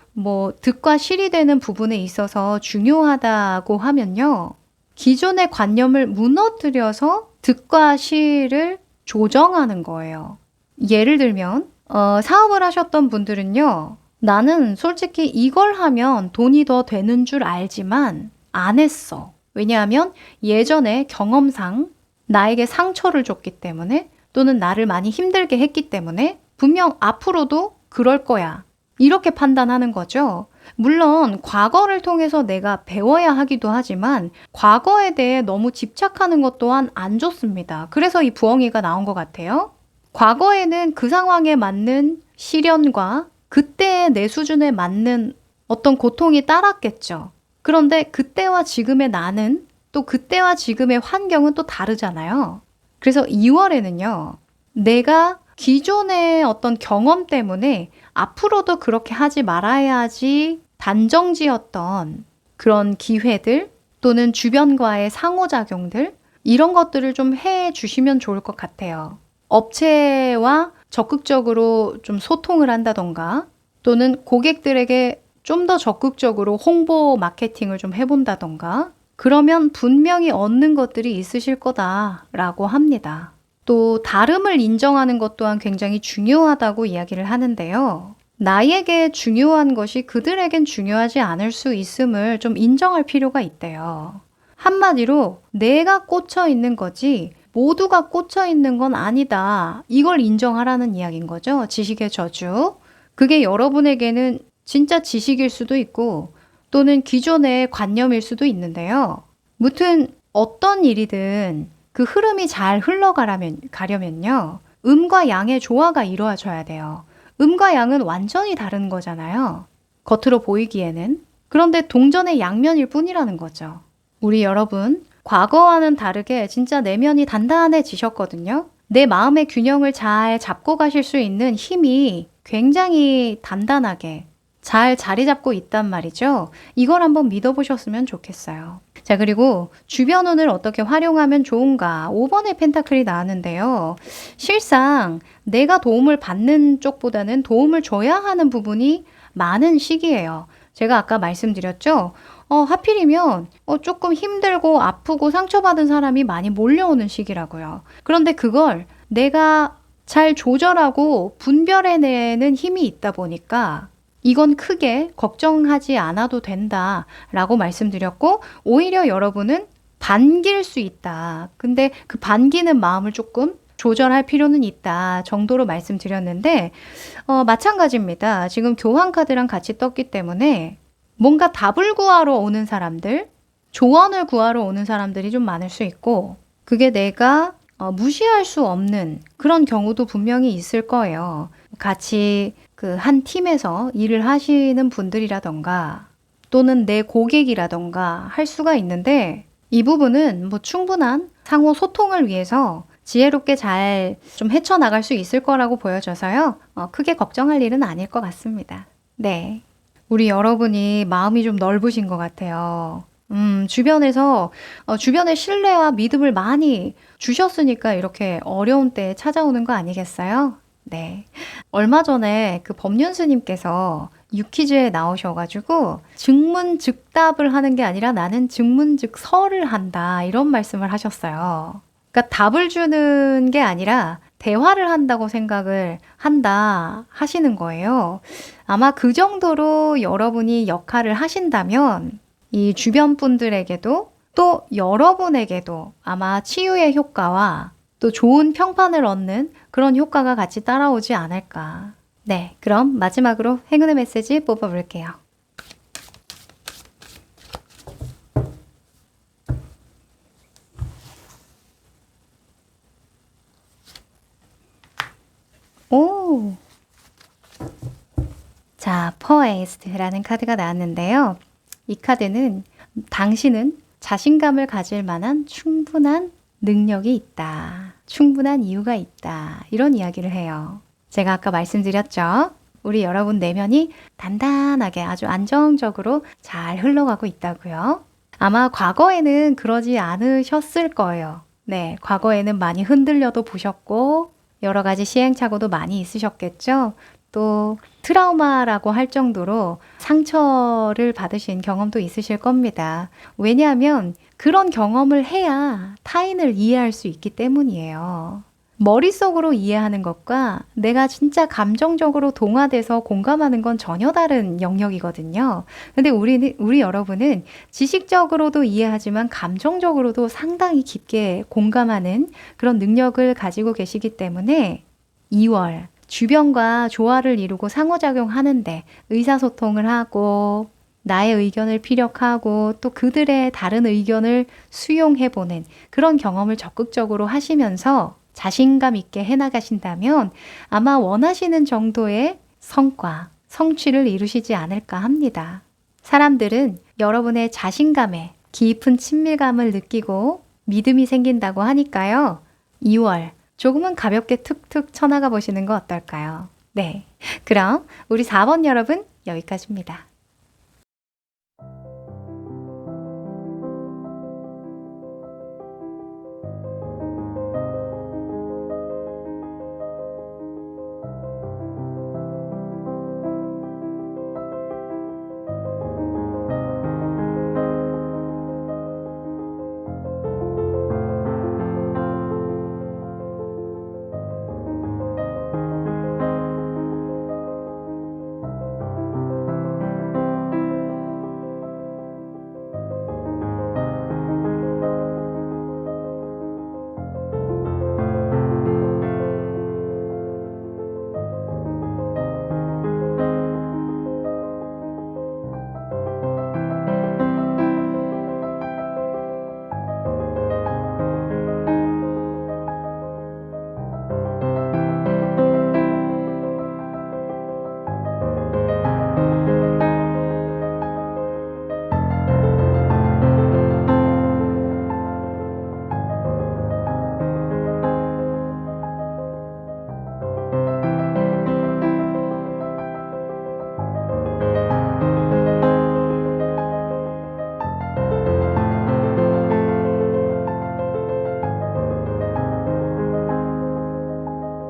득과 실이 되는 부분에 있어서 중요하다고 하면요. 기존의 관념을 무너뜨려서 득과 실을 조정하는 거예요. 예를 들면 사업을 하셨던 분들은요. 나는 솔직히 이걸 하면 돈이 더 되는 줄 알지만 안 했어. 왜냐하면 예전에 경험상 나에게 상처를 줬기 때문에 또는 나를 많이 힘들게 했기 때문에 분명 앞으로도 그럴 거야. 이렇게 판단하는 거죠. 물론 과거를 통해서 내가 배워야 하기도 하지만 과거에 대해 너무 집착하는 것 또한 안 좋습니다. 그래서 이 부엉이가 나온 것 같아요. 과거에는 그 상황에 맞는 시련과 그때의 내 수준에 맞는 어떤 고통이 따랐겠죠. 그런데 그때와 지금의 나는 또 그때와 지금의 환경은 또 다르잖아요. 그래서 2월에는요. 내가 기존의 어떤 경험 때문에 앞으로도 그렇게 하지 말아야지 단정지었던 그런 기회들 또는 주변과의 상호작용들 이런 것들을 좀 해 주시면 좋을 것 같아요. 업체와 적극적으로 좀 소통을 한다던가 또는 고객들에게 좀 더 적극적으로 홍보 마케팅을 좀 해본다던가 그러면 분명히 얻는 것들이 있으실 거다라고 합니다. 또 다름을 인정하는 것 또한 굉장히 중요하다고 이야기를 하는데요. 나에게 중요한 것이 그들에겐 중요하지 않을 수 있음을 좀 인정할 필요가 있대요. 한마디로 내가 꽂혀 있는 거지 모두가 꽂혀 있는 건 아니다. 이걸 인정하라는 이야기인 거죠. 지식의 저주. 그게 여러분에게는 진짜 지식일 수도 있고 또는 기존의 관념일 수도 있는데요. 무튼 어떤 일이든 그 흐름이 잘 가려면요. 음과 양의 조화가 이루어져야 돼요. 음과 양은 완전히 다른 거잖아요. 겉으로 보이기에는. 그런데 동전의 양면일 뿐이라는 거죠. 우리 여러분, 과거와는 다르게 진짜 내면이 단단해지셨거든요. 내 마음의 균형을 잘 잡고 가실 수 있는 힘이 굉장히 단단하게 잘 자리 잡고 있단 말이죠. 이걸 한번 믿어보셨으면 좋겠어요. 자, 그리고 주변 운을 어떻게 활용하면 좋은가? 5번의 펜타클이 나왔는데요. 실상 내가 도움을 받는 쪽보다는 도움을 줘야 하는 부분이 많은 시기예요. 제가 아까 말씀드렸죠? 하필이면 조금 힘들고 아프고 상처받은 사람이 많이 몰려오는 시기라고요. 그런데 그걸 내가 잘 조절하고 분별해내는 힘이 있다 보니까 이건 크게 걱정하지 않아도 된다라고 말씀드렸고 오히려 여러분은 반길 수 있다. 근데 그 반기는 마음을 조금 조절할 필요는 있다 정도로 말씀드렸는데 마찬가지입니다. 지금 교환 카드랑 같이 떴기 때문에 뭔가 답을 구하러 오는 사람들, 조언을 구하러 오는 사람들이 좀 많을 수 있고 그게 내가 무시할 수 없는 그런 경우도 분명히 있을 거예요. 같이 그 한 팀에서 일을 하시는 분들이라던가 또는 내 고객이라던가 할 수가 있는데 이 부분은 뭐 충분한 상호 소통을 위해서 지혜롭게 잘 좀 헤쳐나갈 수 있을 거라고 보여져서요. 크게 걱정할 일은 아닐 것 같습니다. 네. 우리 여러분이 마음이 좀 넓으신 것 같아요. 주변에서 주변의 신뢰와 믿음을 많이 주셨으니까 이렇게 어려운 때에 찾아오는 거 아니겠어요? 네. 얼마 전에 그 법륜스님께서 유퀴즈에 나오셔가지고 즉문즉답을 하는 게 아니라 나는 즉문즉설을 한다 이런 말씀을 하셨어요. 그러니까 답을 주는 게 아니라 대화를 한다고 생각을 한다 하시는 거예요. 아마 그 정도로 여러분이 역할을 하신다면 이 주변 분들에게도 또 여러분에게도 아마 치유의 효과와 또 좋은 평판을 얻는 그런 효과가 같이 따라오지 않을까. 네, 그럼 마지막으로 행운의 메시지 뽑아볼게요. 오! 자, 퍼에이스트라는 카드가 나왔는데요. 이 카드는 당신은 자신감을 가질 만한 충분한 능력이 있다. 충분한 이유가 있다. 이런 이야기를 해요. 제가 아까 말씀드렸죠. 우리 여러분 내면이 단단하게 아주 안정적으로 잘 흘러가고 있다고요. 아마 과거에는 그러지 않으셨을 거예요. 네, 과거에는 많이 흔들려도 보셨고 여러 가지 시행착오도 많이 있으셨겠죠. 또 트라우마라고 할 정도로 상처를 받으신 경험도 있으실 겁니다. 왜냐하면 그런 경험을 해야 타인을 이해할 수 있기 때문이에요. 머릿속으로 이해하는 것과 내가 진짜 감정적으로 동화돼서 공감하는 건 전혀 다른 영역이거든요. 근데 우리 여러분은 지식적으로도 이해하지만 감정적으로도 상당히 깊게 공감하는 그런 능력을 가지고 계시기 때문에 2월 주변과 조화를 이루고 상호작용하는데 의사소통을 하고 나의 의견을 피력하고 또 그들의 다른 의견을 수용해보는 그런 경험을 적극적으로 하시면서 자신감 있게 해나가신다면 아마 원하시는 정도의 성과, 성취를 이루시지 않을까 합니다. 사람들은 여러분의 자신감에 깊은 친밀감을 느끼고 믿음이 생긴다고 하니까요. 2월 조금은 가볍게 툭툭 쳐나가 보시는 거 어떨까요? 네, 그럼 우리 4번 여러분 여기까지입니다.